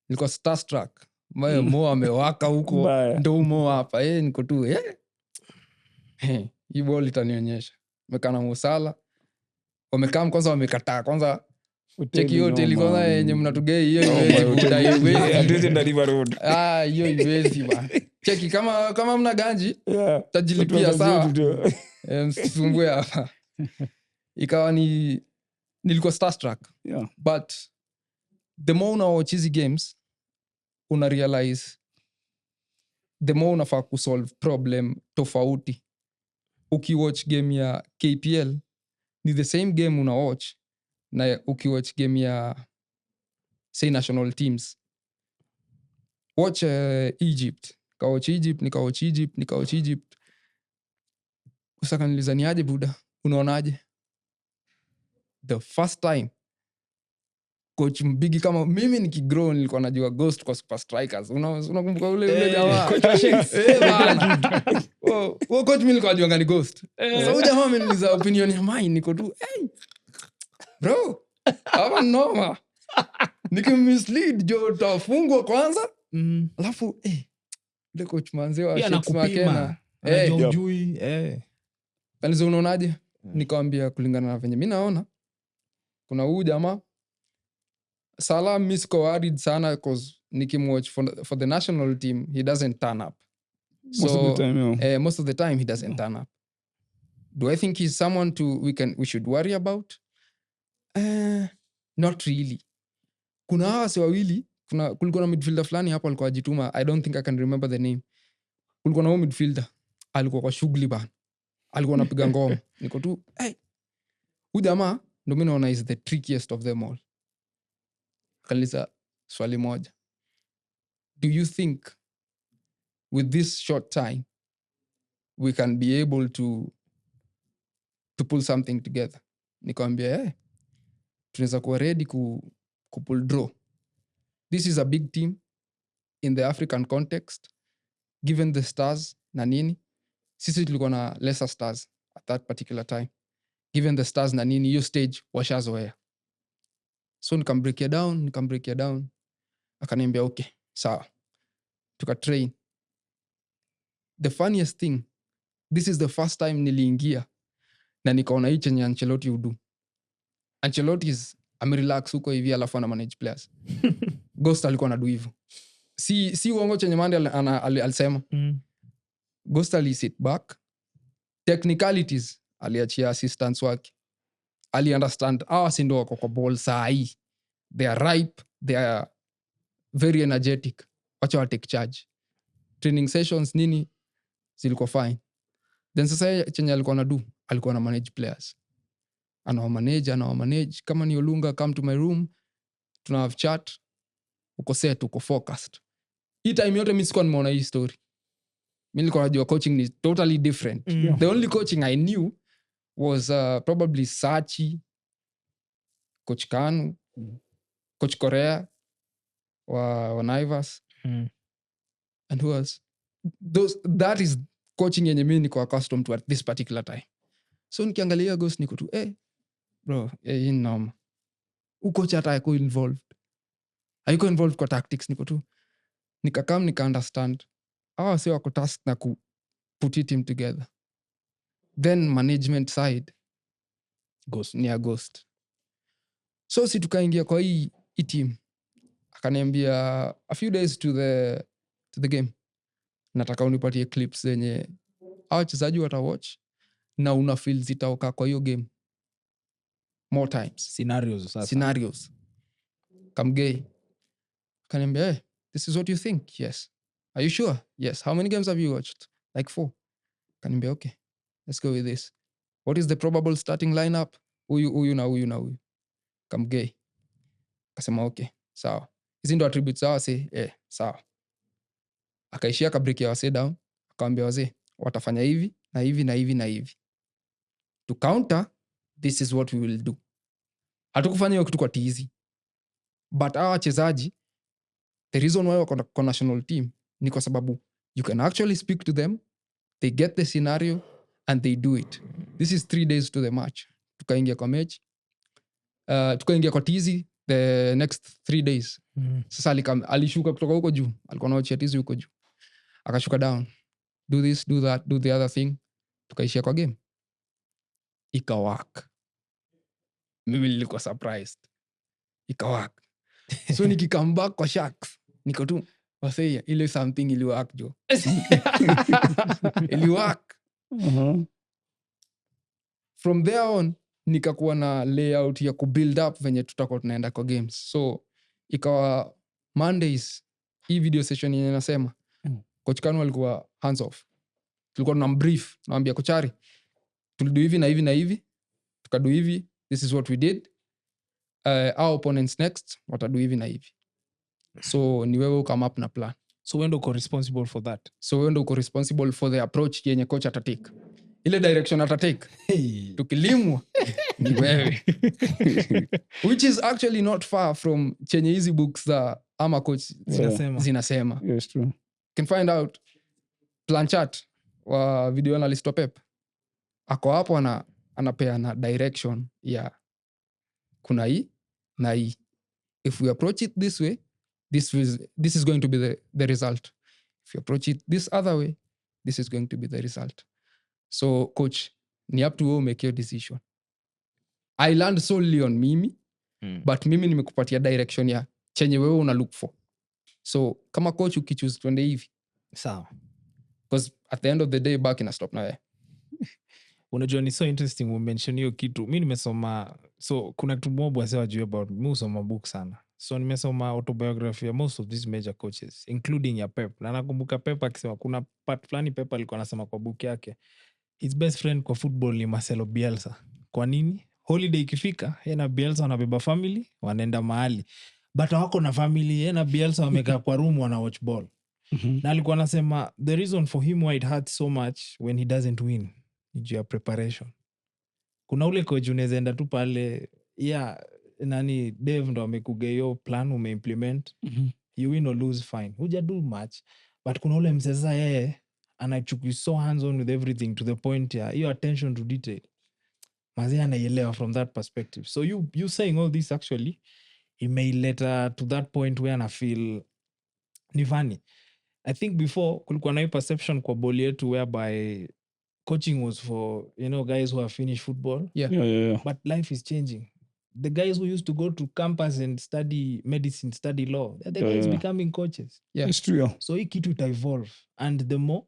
Speaker 2: nilikuwa starstruck. Mo amewaka huko, ndo Mo hapa. Niko tu hii ball itanionyesha. Mekana Musala. Wamekaa kwanza wamekataa. Kwanza cheki hiyo hoteli kwanza yenye mnatugei hiyo
Speaker 4: Hatuwezi enda River Road.
Speaker 2: hiyo iwezi ba. Cheki kama mna ganji tajilipia sawa. Msumbue hapa. Ikawa ni nilikuwa starstruck.
Speaker 4: Yeah.
Speaker 2: But the more unawatch hizi games una realize the more unafaa kusolve problem tofauti. Ukiwatch game ya KPL ni the same game unawatch na ukiwatch game ya say national teams. Watch Egypt. Nikawatch Egypt. Usaka nilizaniaje buda? Unaonaje? The first time coach mbigi kama mimi nikigrow nilikuwa najua Ghost kwa Super Strikers. Unakumbuka ule jamaa?
Speaker 1: Coach wa Shakes.
Speaker 2: Bana. Coach mimi nilikuwa najua ngani Ghost. Sasa huyu jamaa ameniuliza opinion ya mine niko tu, hey. Bro, hapa noma. Nikimmislead jo tafungwa kwanza. Alafu ile coach manzee wa
Speaker 1: Pia
Speaker 2: Shakes
Speaker 1: anakupima.
Speaker 2: Makena.
Speaker 1: Anajua ujui.
Speaker 2: Kanizo unaonaje? Nikamwambia kulingana na venye mimi naona kuna huyu jamaa Salah mimi siko worried sana cause nikimwatch for the national team he doesn't turn up.
Speaker 4: Most of the time, yeah.
Speaker 2: Most of the time he doesn't turn up. Do I think he's someone we should worry about? Not really. Kuna hawa si wawili, kulikuwa na midfielder fulani hapo alikuwa ajituma. I don't think I can remember the name. Kulikuwa na huyo midfielder alikuwa kwa shughuli bana. Alikuwa anapiga ngoma. Niko tu, huyu jamaa ndio mimi naona is the trickiest of them all. Kaliza swali moja. Do you think with this short time we can be able to pull something together? Nikamwambia tunaweza kuwa ready ku pull draw. This is a big team in the African context given the stars na nini. Sisi tulikuwa na lesser stars at that particular time. Given the stars na nini, hiyo stage washazoea. So nikambreak ya down. Akaniambia okay, sawa. Tukatrain. The funniest thing, this is the first time niliingia na nikaona hii chenye Ancelotti udu. Ancelotti amerelax huko hivi alafu ana manage players. Ghost alikuwa anadu hivyo. Si uongo chenye Mande alisema. Ghost sit back. Technicalities aliachia assistants wake. Ali understand si ndo wako kwa ball saa hii. They are ripe, they are very energetic. Wacha wa take charge. Training sessions nini zilikuwa fine. Then sasa chenye alikuwa anadu, alikuwa na manage players. Anawa manage kama ni Olunga, come to my room, tuna have chat, uko set, uko focused. Hii time yote mimi sikuwa nimeona hii story. Mimi nilikuwa najua coaching is totally different. The only coaching I knew was probably Sachi, Coach Kanu, Coach Korea wa Naivas. And who else? That is coaching yenye mimi niko accustomed to at this particular time. So nikiangalia Ghost niko tu bro, hii noma. Uko chata haiko involved. Haiko involved kwa tactics niko tu. Nikakam nika understand. Si wako task na ku put it team together. Then management side ni ya Ghost. So si tukaingia kwa hii team. Akaniambia a few days to the game. Nataka unipatie clips zenye wachezaji watawatch na una feel zitaoka kwa hiyo game more times. Scenarios. Kamgei. Akaniambia, this is what you think? Yes. Are you sure? Yes. How many games have you watched? Like 4. Akaniambia, okay. Let's go with this. What is the probable starting lineup? Huyu na huyu. Kamgei. Akasema, okay. Sawa. Hizi ndo attributes sawa sawa. Akaishia kabreak ya wase down. Akaambia wazee watafanya hivi na hivi na hivi na hivi. To counter, this is what we will do. Hatukufanya hiyo kitu kwa tizi. But hawa wachezaji, the reason why wako kwa national team ni kwa sababu you can actually speak to them, they get the scenario and they do it. This is 3 days to the match. Tukaingia kwa match. Tukaingia kwa tizi the next 3 days. Sasa alishuka kutoka huko juu. Alikuwa anaochia tizi huko juu. Akashuka down. Do this, do that, do the other thing. Tukaishia kwa game. Ikawak. Mimi nilikuwa surprised. Ikawak. So nikikam back kwa Sharks, niko tu wasaya ile something iliwak jo. Iliwak. From there on nikakuwa na layout ya kubuild up venye tutakuwa tunaenda kwa games. So ikawa Mondays hii video session yenye nasema coach Kanu alikuwa hands off. Tulikuwa tunambrief, naambia kochari tulidu hivi na hivi na hivi, tukadu hivi, this is what we did. Our opponents next watadu hivi na hivi. So ni wewe come up na plan.
Speaker 1: So when uko responsible for that?
Speaker 2: So wewe ndio uko responsible for the approach yenye coach atatake. Ile direction atatake. Tukilimwa ni wewe. Which is actually not far from chenye hizi books za ama coach zinasema.
Speaker 3: Yes, true.
Speaker 2: You can find out plan chart wa video analyst wa Pep. Ako hapo anapea na direction ya kuna hii na hii. If we approach it this way, this is going to be the result. If you approach it this other way, this is going to be the result. So coach, ni up to you make your decision. I learned solely on mimi, but mimi nimekupatia direction ya chenye wewe una look for. So kama coach ukichoose twende hivi,
Speaker 1: sawa.
Speaker 2: Because at the end of the day back ina stop na wewe.
Speaker 1: Unajua ni so interesting umention hiyo kitu. Mimi nimesoma, so kuna kitu mob wase wajue about me, usoma book sana. So nimesoma autobiography ya most of these major coaches including ya Pep. Na nakumbuka Pep akisema kuna part fulani Pep alikuwa anasema kwa book yake his best friend kwa football ni Marcelo Bielsa. Kwa nini? Holiday ikifika yeye na Bielsa wanabeba family wanaenda mahali. But hawako na family, yeye na Bielsa wamekaa kwa room wana watch ball. Na alikuwa anasema the reason for him why it hurts so much when he doesn't win ni juu ya preparation. Kuna ule coach unaweza enda tu pale nani Dave ndo amekuga hiyo plan umeimplement, you win or lose fine, huja do much. But kuna ule msesa yeye anachukui so hands on with everything to the point ya hiyo attention to detail mazi anaielewa from that perspective. So you saying all this actually it may later to that point where ana feel ni funny. I think before kulikuwa na hii perception kwa ball yetu whereby coaching was for guys who have finished football.
Speaker 2: Yeah.
Speaker 1: But life is changing. The guys who used to go to campus and study medicine, study law, they're the guys becoming coaches.
Speaker 2: Yeah.
Speaker 3: It's true.
Speaker 1: So hii kitu ita evolve and the more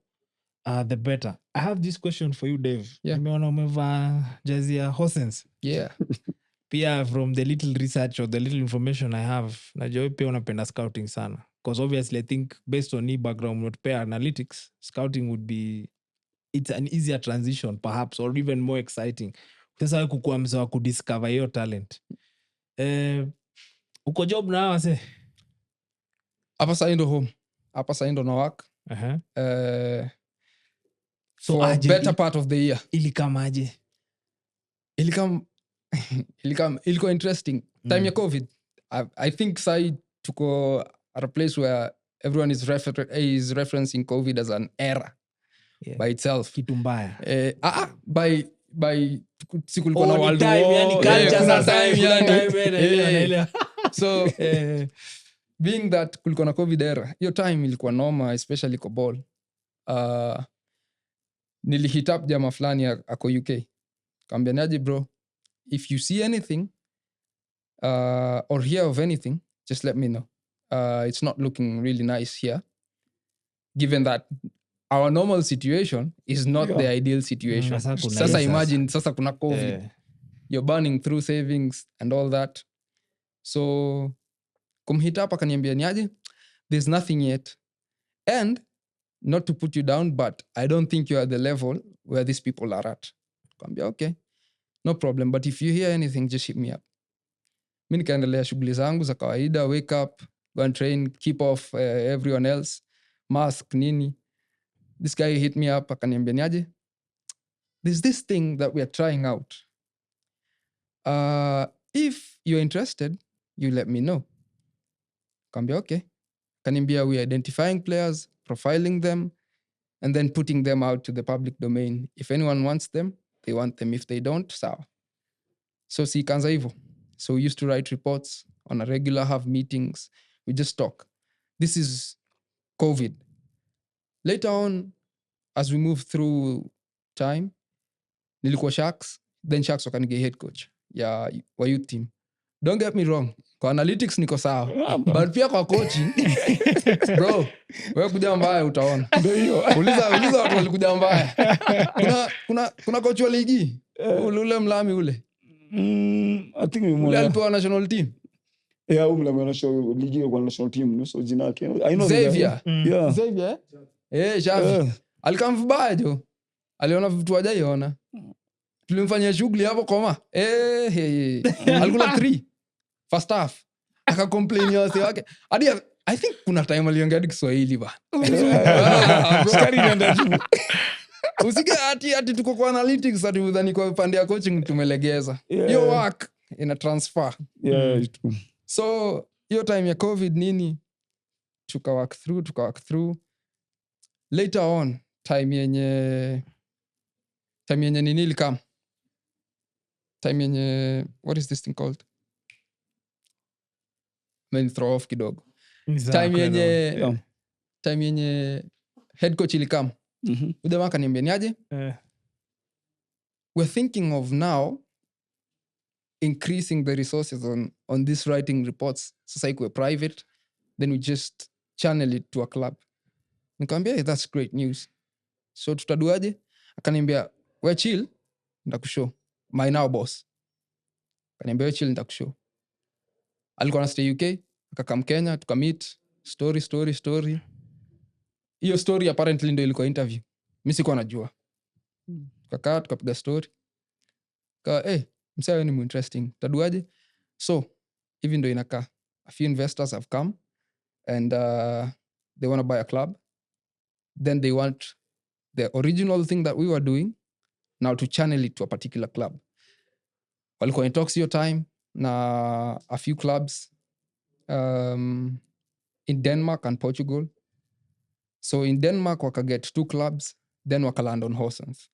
Speaker 1: the better. I have this question for you, Dave.
Speaker 2: Yeah.
Speaker 1: Nimeona umevaa jezi ya Horsens.
Speaker 2: Yeah.
Speaker 1: Pia from the little research or the little information I have, najua pia unapenda scouting sana. Because obviously I think based on hii background unatupea analytics, scouting would be it's an easier transition perhaps or even more exciting. Sasa wewe kukua mzee wa kudiscover hiyo talent. Uko job na wase?
Speaker 2: Hapa sasa ndo home. Hapa sasa ndo na work.
Speaker 1: So
Speaker 2: for a better part of the year.
Speaker 1: Ilikamaje?
Speaker 2: Ilikuwa interesting. Time ya COVID. I think sai tuko at a place where everyone is referencing COVID as an era by itself.
Speaker 1: Kitu mbaya.
Speaker 2: By sikulikuwa na world war.
Speaker 1: Yani culture sasa
Speaker 2: time. So being that kulikuwa na COVID era, hiyo time ilikuwa noma, especially kwa ball. Nilihit up jama fulani ako UK. Kaambia naje bro, if you see anything or hear of anything, just let me know. It's not looking really nice here. Given that our normal situation is not the ideal situation. Sasa imagine, sasa kuna COVID. You're burning through savings and all that. So, kumhit up akaniambia niaje, there's nothing yet. And, not to put you down, but I don't think you're at the level where these people are at. Kambia, okay, no problem. But if you hear anything, just hit me up. Mi nikaendelea shughuli zangu za kawaida, wake up, go and train, keep off everyone else, mask, nini. This guy hit me up, akaniambia niaje, there's this thing that we are trying out. If you're interested, you let me know. Kambia, okay. Kaniambia, we identifying players, profiling them, and then putting them out to the public domain. If anyone wants them, they want them. If they don't, sawa. So si kanza hivyo. So we used to write reports on a regular, have meetings. We just talk. This is COVID. Later on, as we move through time, nilikuwa Sharks, then Sharks wakanigia head coach wa youth team. Don't get me wrong, kwa analytics niko sawa, but pia kwa coaching, bro, wewe kuja mbaya utaona. Uliza watu walikuja mbaya. Kuna coach wa ligi, ule mlami ule.
Speaker 4: I think
Speaker 2: Ule
Speaker 4: nimeona
Speaker 2: alipewa national team.
Speaker 4: mla national ligi kwa national team so jina yake I know
Speaker 2: Xavier.
Speaker 4: yeah
Speaker 2: Xavier. Xavi. Alikam vibaya jo. Aliona vitu hajaiona. Tulimfanyia shughuli hapo koma. Alikula 3 first half. Akacomplain yote wake. Hadi I think kuna time aliongea hadi Kiswahili ba.
Speaker 4: Skari nenda juu
Speaker 2: Usige ati tuko kwa analytics ati udhani kwa pande ya coaching tumelegeza.
Speaker 4: Yeah.
Speaker 2: Hiyo work ina transfer.
Speaker 4: yeah
Speaker 2: So hiyo time ya COVID nini tuka work through later on time yenye nini ilikam time yenye what is this thing called throw off kidogo time yenye head coach ilikam udema akaniambia niaje we're thinking of now increasing the resources on this writing reports sasa ikuwe private then we just channel it to a club. Nikamwambia hey, that's great news. So tutaduaje? Akaniambia we chill nitakushow. My now boss. Akaniambia we chill nitakushow. Alikuwa na stay UK, akakam Kenya, tukameet, story. Hiyo story apparently ndio ilikuwa interview. Mimi sikuwa najua. Tukakaa tukapiga story. Msee ni interesting. Tutaduaje? So hivi ndio inakaa. A few investors have come and they want to buy a club. Then they want the original thing that we were doing now to channel it to a particular club. Walikuwa in talks your time na a few clubs in Denmark and Portugal. So in Denmark wakaget 2 clubs, then wakaland on Horsens.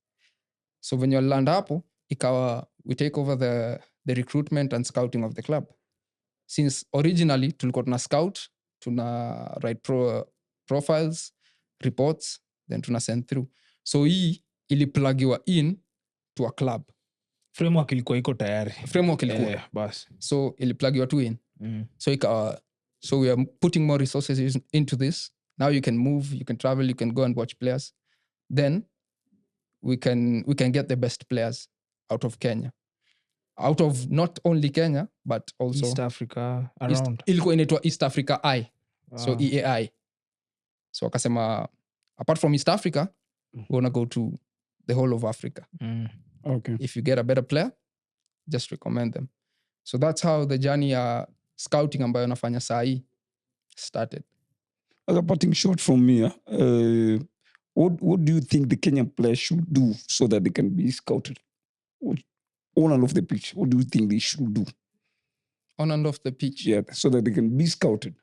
Speaker 2: So when you land hapo, ikawa we take over the recruitment and scouting of the club. Since originally tulikuwa tuna scout, tuna write profiles, reports, then tuna send through. So hii iliplagiwa in to a club.
Speaker 1: Framework ilikuwa iko tayari.
Speaker 2: Framework ilikuwa.
Speaker 1: Bas.
Speaker 2: So iliplagiwa tu in. So we are putting more resources into this. Now you can move, you can travel, you can go and watch players. Then we can get the best players out of Kenya. Out of not only Kenya, but also
Speaker 1: East Africa around.
Speaker 2: Ilikuwa inaitwa East Africa I. So EAI. So akasema apart from East Africa, we want to go to the whole of Africa.
Speaker 3: Okay.
Speaker 2: If you get a better player, just recommend them. So that's how the journey scouting ambayo nafanya saa hii started.
Speaker 4: As a parting shot from me, what do you think the Kenyan players should do so that they can be scouted? On and off the pitch, what do you think they should do?
Speaker 2: On and off the pitch.
Speaker 4: Yeah, so that they can be scouted.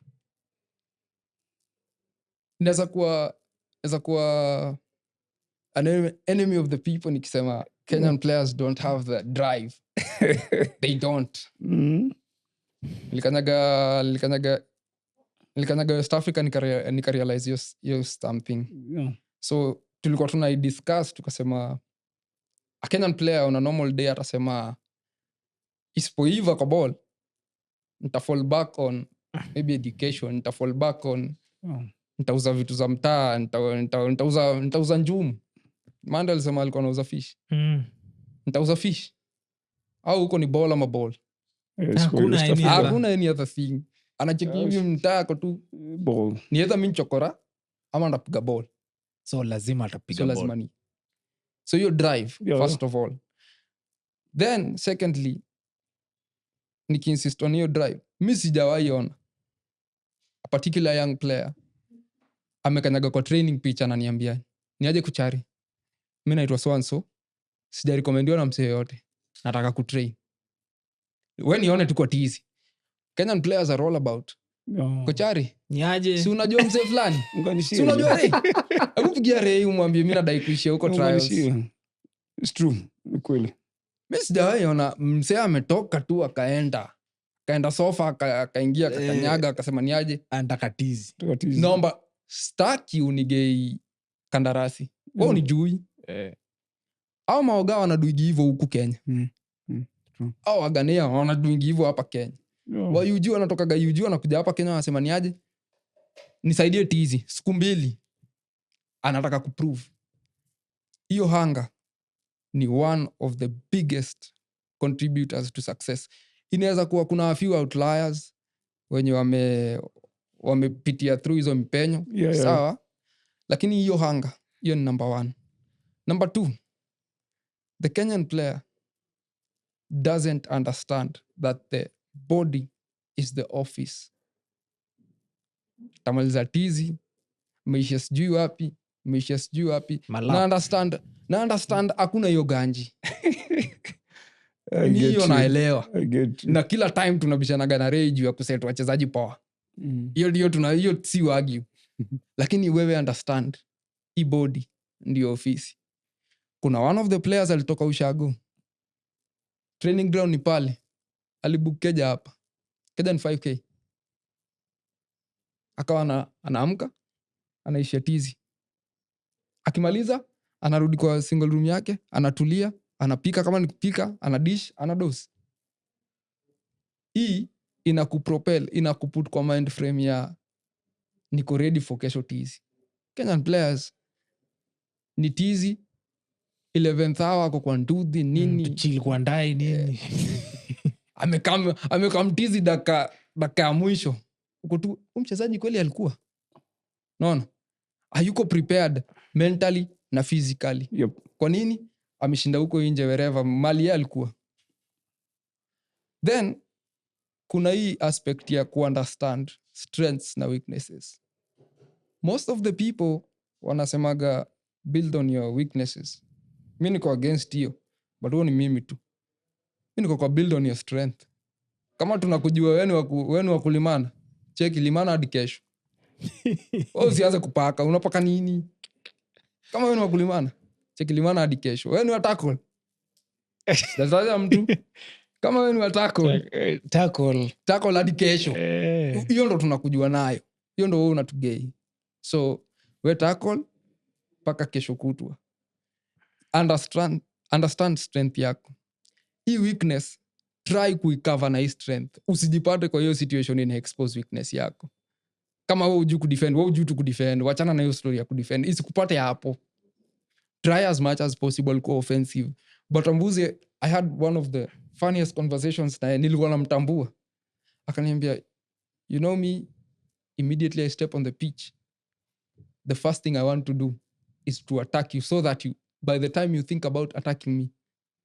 Speaker 2: Inaweza kuwa an enemy of the people nikisema Kenyan players don't have the drive. They don't. Nilikanyaga West Africa nikarealize hiyo something.
Speaker 4: Yeah.
Speaker 2: So tulikuwa tunaidiscuss tukasema a Kenyan player on a normal day atasema isipoiva kwa ball nitafall back on maybe education, nitafall back on nitauza vitu za mtaa, nitauza njumu. Manda alisema alikuwa anauza fish. Nitauza fish. Au huko ni ball ama ball. Hakuna any other thing. Anacheki hivi mtaa kwa tu
Speaker 4: Ball.
Speaker 2: ni either mimi chokora ama ndapiga ball.
Speaker 1: So lazima atapiga ball.
Speaker 2: Lazima ni. So your drive first of all. Then secondly nikiinsist on your drive. Mimi sijawahi ona a particular young player amekanyaga kwa training pitch ananiambia niaje kuchari. Mimi naitwa so and so. Sijarekomendiwa na msee yote. Nataka kutrain. Wewe nione tu kwa tizi. Kenyan players are all about. Kochari.
Speaker 1: Niaje?
Speaker 2: Si unajua msee fulani? Si unajua Ray? Hebu pigia Ray umwambie mimi nadai kuishia huko trials.
Speaker 4: It's true. Kweli.
Speaker 2: Mimi sijawahi ona msee ametoka tu akaenda sofa akaingia akakanyaga akasema niaje?
Speaker 1: Andakatizi.
Speaker 2: Naomba staki unigei kandarasi. Wewe unijui. Au maoga wanaduigi hivyo huku Kenya. Au waganea wanaduigi hivyo hapa Kenya. Wa UG wanatokaga UG wanakuja hapa Kenya wanasema niaje? Nisaidie tizi siku 2. Anataka kuprove. Hiyo hanga ni one of the biggest contributors to success. Inaweza kuwa kuna a few outliers wenye wamepitia through hizo mpenyo,
Speaker 4: Yeah.
Speaker 2: sawa, lakini hiyo hanga, hiyo ni number 1. Number 2, the Kenyan player doesn't understand that the body is the office. Tamaliza tizi, meisha sijui wapi,
Speaker 1: Malap.
Speaker 2: na understand hakuna hiyo ganji.
Speaker 4: I
Speaker 2: Ni
Speaker 4: get
Speaker 2: hiyo
Speaker 4: you.
Speaker 2: naelewa.
Speaker 4: I get you.
Speaker 2: Na kila time tunabishanaga na Ray juu ya kuset wachezaji power. Hiyo si argue. Lakini wewe understand hii body ndio ofisi. Kuna one of the players alitoka ushago, training ground ni pale, alibook keja hapa, keja ni 5k, akawa anaamka anaishia tizi, akimaliza anarudi kwa single room yake, anatulia, anapika, kama ni kupika, anadish, anados. Hii inakupropel, inakuput kwa mind frame ya niko ready for kesho tizi. Kenyan players ni tizi 11th hour ako kwa nduthi nini,
Speaker 1: Chill kwa ndai nini.
Speaker 2: amekamtizi daka ya mwisho uko tu. Mchezaji kweli alikuwa naona hayuko prepared mentally na physically.
Speaker 4: Yep.
Speaker 2: Kwa nini? Ameshinda huko nje wherever mali yeye alikuwa. Then kuna hii aspect ya kuunderstand strengths na weaknesses. Most of the people wanasemaga build on your weaknesses. Mi niko against hiyo, but huo ni mimi tu. Mi niko kwa build on your strength. Kama tunakujua wenu wa kulimana, cheki limana hadi kesho. Usianze kupaka, unapaka nini? Kama wenu wa kulimana, cheki limana hadi kesho. Wenu wa tackle. Sasa mtu kama wenu wa tackle hadi kesho. Hiyo ndo tunakujua nayo. Hiyo ndo wewe unatugei. So, we tackle paka kesho kutwa. Understand strength yako. Hii weakness, try kuicover na hii strength. Usijipate kwa hiyo situation ina expose weakness yako. Kama wewe hujui kudefend, wewe hujui tu kudefend, wachana na hiyo story ya kudefend. Isikupate hapo. Try as much as possible kuwa offensive. But Mbuzi, I had one of the funniest conversations na nilikuwa namtambua. Akaniambia, you know me, immediately I step on the pitch, the first thing I want to do is to attack you, so that by the time you think about attacking me,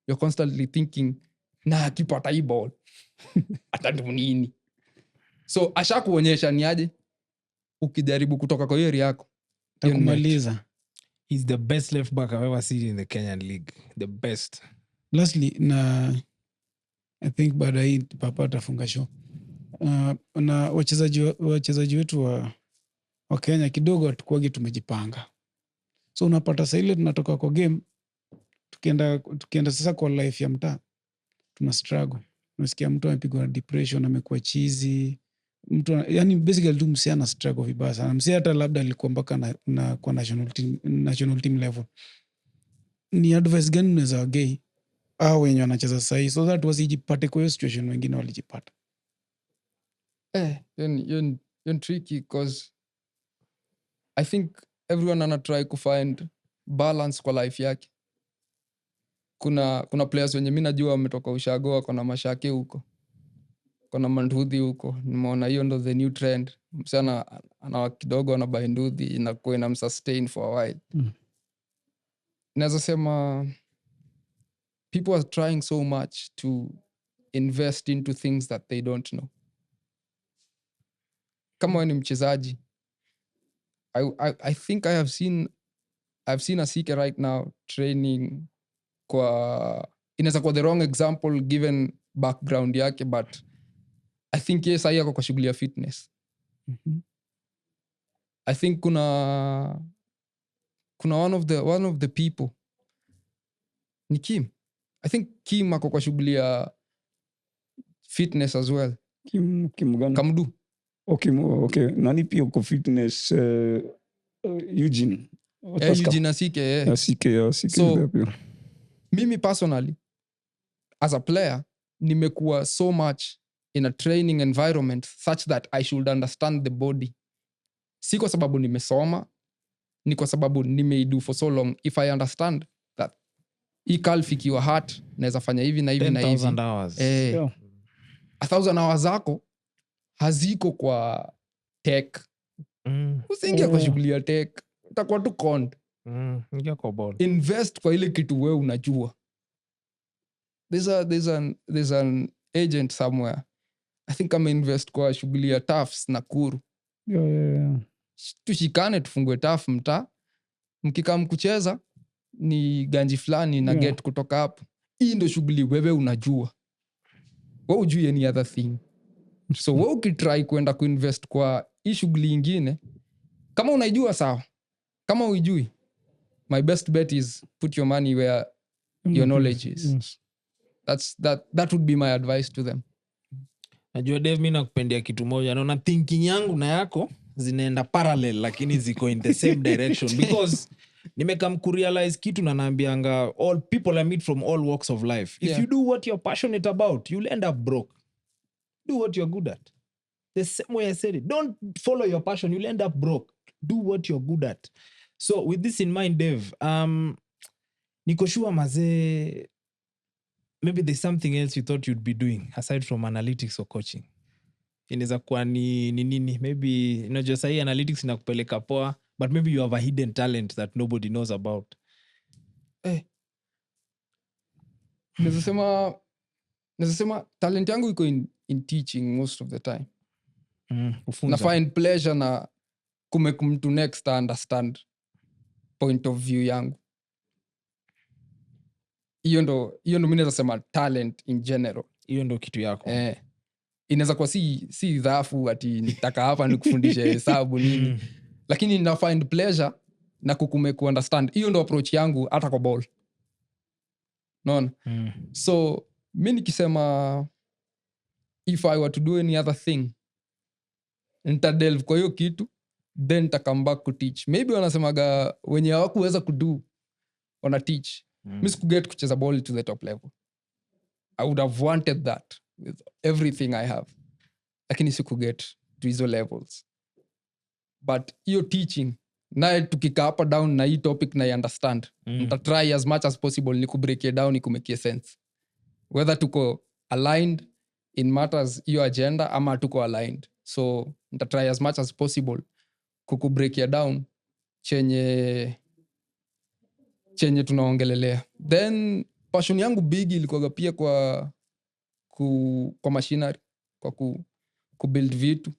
Speaker 2: you're constantly thinking, na akipata hii ball atatu nini. So ashakuonyesha ni aje ukijaribu kutoka kwa hiyo area yako
Speaker 3: takumaliza.
Speaker 1: He's the best left back I've ever seen in the Kenyan league. The best.
Speaker 3: Lastly, na I think baada hii Papa atafunga show. Na wachezaji wetu wa Kenya kidogo hatukuwagi tumejipanga. So unapata saa ile tunatoka kwa game, tukienda sasa kwa life ya mtaa, tuna struggle. Unasikia mtu amepigwa na depression, amekuwa chizi. Yani basically tu msee ana struggle vibaya sana. Msee hata labda alikuwa mpaka na kwa national team level. Ni advice gani unaweza wagei au wenye wanacheza sahi so that wasijipate kwa hiyo situation wengine walijipata?
Speaker 2: You're tricky because I think everyone anatry kufind balance kwa life yake. Kuna players wenye mi najua wametoka ushago, wako na mashake huko, kuna manduthi huko. Nimeona hiyo ndo the new trend. Msichana ana kidogo anabuy nduthi, inakuwa inamsustain for a while. Naweza sema people are trying so much to invest into things that they don't know. Kama wewe ni mchezaji, I think I've seen Asike right now training kwa, inaweza kuwa the wrong example given background yake, but I think yes, ako kwa shughuli ya fitness. I think kuna one of the people ni Kim. I think Kim ako kwa shughuli ya fitness as well.
Speaker 4: Kim gani?
Speaker 2: Kamdu.
Speaker 4: Okay. Nani pia uko fitness Eugene.
Speaker 2: Eugene Asike.
Speaker 4: Asike.
Speaker 2: So, mimi personally, as a player, nimekuwa so much in a training environment such that I should understand the body. Si kwa sababu nimesoma, ni kwa sababu nimeidu for so long. If I understand that hii calf ikiwa hurt naweza fanya hivi na hivi na hivi
Speaker 1: 10,000 hours.
Speaker 3: Yeah.
Speaker 2: 1,000 hours zako haziko kwa tech. Usiingia kwa shughuli ya tech, utakuwa tu conned.
Speaker 1: Ingia kwa ball.
Speaker 2: Invest kwa ile kitu wewe unajua. There's an agent somewhere, I think invest kwa shughuli ya TAFs Nakuru.
Speaker 3: Yeah.
Speaker 2: Tushikane tufungue TAF mtaa, mkikaa mkucheza ni ganji fulani na
Speaker 3: Yeah.
Speaker 2: get kutoka hapo. Hii ndio shughuli wewe unajua, wewe ujui any other thing. So wewe ukitry kwenda kuinvest kwa hii shughuli ingine, kama unaijua sawa, kama uijui, my best bet is put your money where your knowledge is.
Speaker 3: Yes.
Speaker 2: That would be my advice to them.
Speaker 1: Najua Dave, mimi nakupendia kitu moja, naona thinking yangu na yako zinaenda parallel lakini ziko in the same direction because nimekam kurealize kitu na naambianga all people I meet from all walks of life, if
Speaker 2: Yeah.
Speaker 1: you do what you're passionate about, you'll end up broke. Do what you're good at. The same way I said it, don't follow your passion, you'll end up broke. Do what you're good at. So with this in mind, Dave, niko sure mazee, maybe there's something else you thought you'd be doing aside from analytics or coaching. Inaweza kuwa ni nini, maybe unajua sahi analytics inakupeleka poa, but maybe you have a hidden talent that nobody knows about.
Speaker 2: Naweza sema talent yangu iko in teaching most of the time. Na
Speaker 1: Ufunza.
Speaker 2: find pleasure na kumake mtu next understand point of view yangu. Hiyo ndo mimi naweza sema talent in general.
Speaker 1: Hiyo ndo kitu yako.
Speaker 2: Inaweza kuwa si dhafu ati nitaka hapa nikufundishe hesabu nini, lakini na find pleasure na kukume understand. Hiyo ndo approach yangu hata kwa ball. Naona? So mimi nikisema if I were to do any other thing, nitadelve kwa hiyo kitu, then nita come back to teach. Maybe wanasemaga wenye hawakuweza kudo wana teach. Mimi sikuget kucheza ball to the top level. I would have wanted that with everything I have, lakini sikuget to hizo levels. But hiyo teaching naye tukikaa up down na hii topic na understand, nita try as much as possible ni kubreak it down, ni kumekie sense whether tuko aligned in matters hiyo agenda ama tuko aligned. So nita try as much as possible kukubreak it down chenye tunaongelelea. Then passion yangu big ilikuwa pia kwa machinery, kwa kubuild vitu.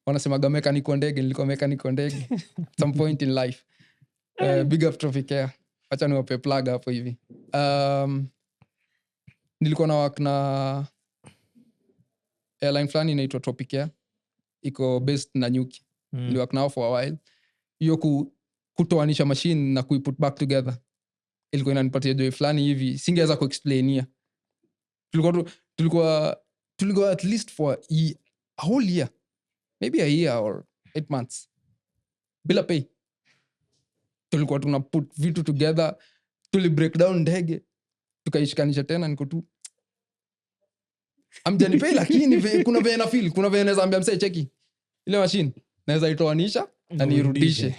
Speaker 2: Wanasemaga mechanic wa ndege, nilikuwa mechanic wa ndege at some point in life. Big up Tropicare. Acha niwape plug hapo hivi. Nilikuwa na work na airline fulani inaitwa Tropicare. Iko based na Nyuki. Niliwork nao for a while. Hiyo kutoanisha machine na kuiput back together ilikuwa inanipatia joy fulani hivi singeweza kuexplainia. Tulikuwa at least for a whole year, maybe a year or 8 months bila pay. Tulikuwa tuna put vitu together, tuli break down ndege, tukaishikanisha tena. Niko tu amjani pay, lakini kuna vile na feel, kuna vile naweza ambia msee cheki ile machine naweza itoanisha na nirudishe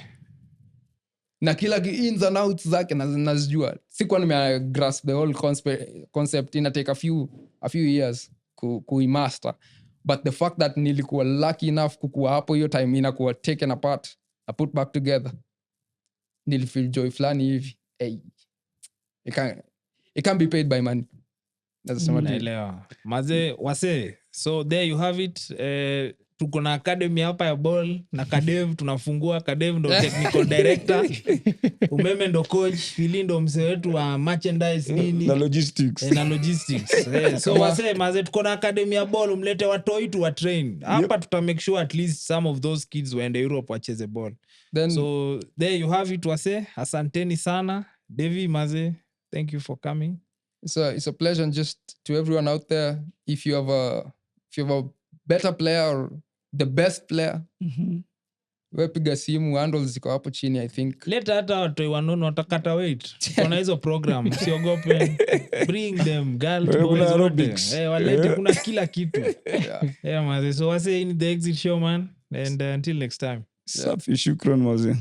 Speaker 2: na kila ins and outs zake nazijua. Sikuwa nimegrasp the whole concept, ina take a few years kuimaster, but the fact that nilikuwa lucky enough kukuwa hapo hiyo time inakuwa taken apart na put back together, nilifeel joy flani hivi. It can't be paid by money.
Speaker 1: Naelewa maze wase. So there you have it. Tuko na academy hapa ya ball na Kadev tunafungua. Kadev ndo technical director, Umeme ndo coach, Fili ndo mzee wetu wa merchandise nini
Speaker 4: na logistics.
Speaker 1: So wase maze tuko na academy ya ball, umlete watoi tu wa train hapa. Tuta make sure at least some of those kids waende Europe wacheze ball. Then, so there you have it wase. Asanteni sana Davy maze, thank you for coming.
Speaker 2: It's a pleasure. And just to everyone out there, if you have a better player or the best player, wewe piga simu, handles ziko hapo chini. I think
Speaker 1: leta hata watu wanono watakata weight. Kuna hizo program, usiogope. Bring them girls, boys,
Speaker 4: aerobics.
Speaker 1: walete kuna kila kitu. Yeah man. So wase in the exit show man, and until next time.
Speaker 4: Safi, shukran maze.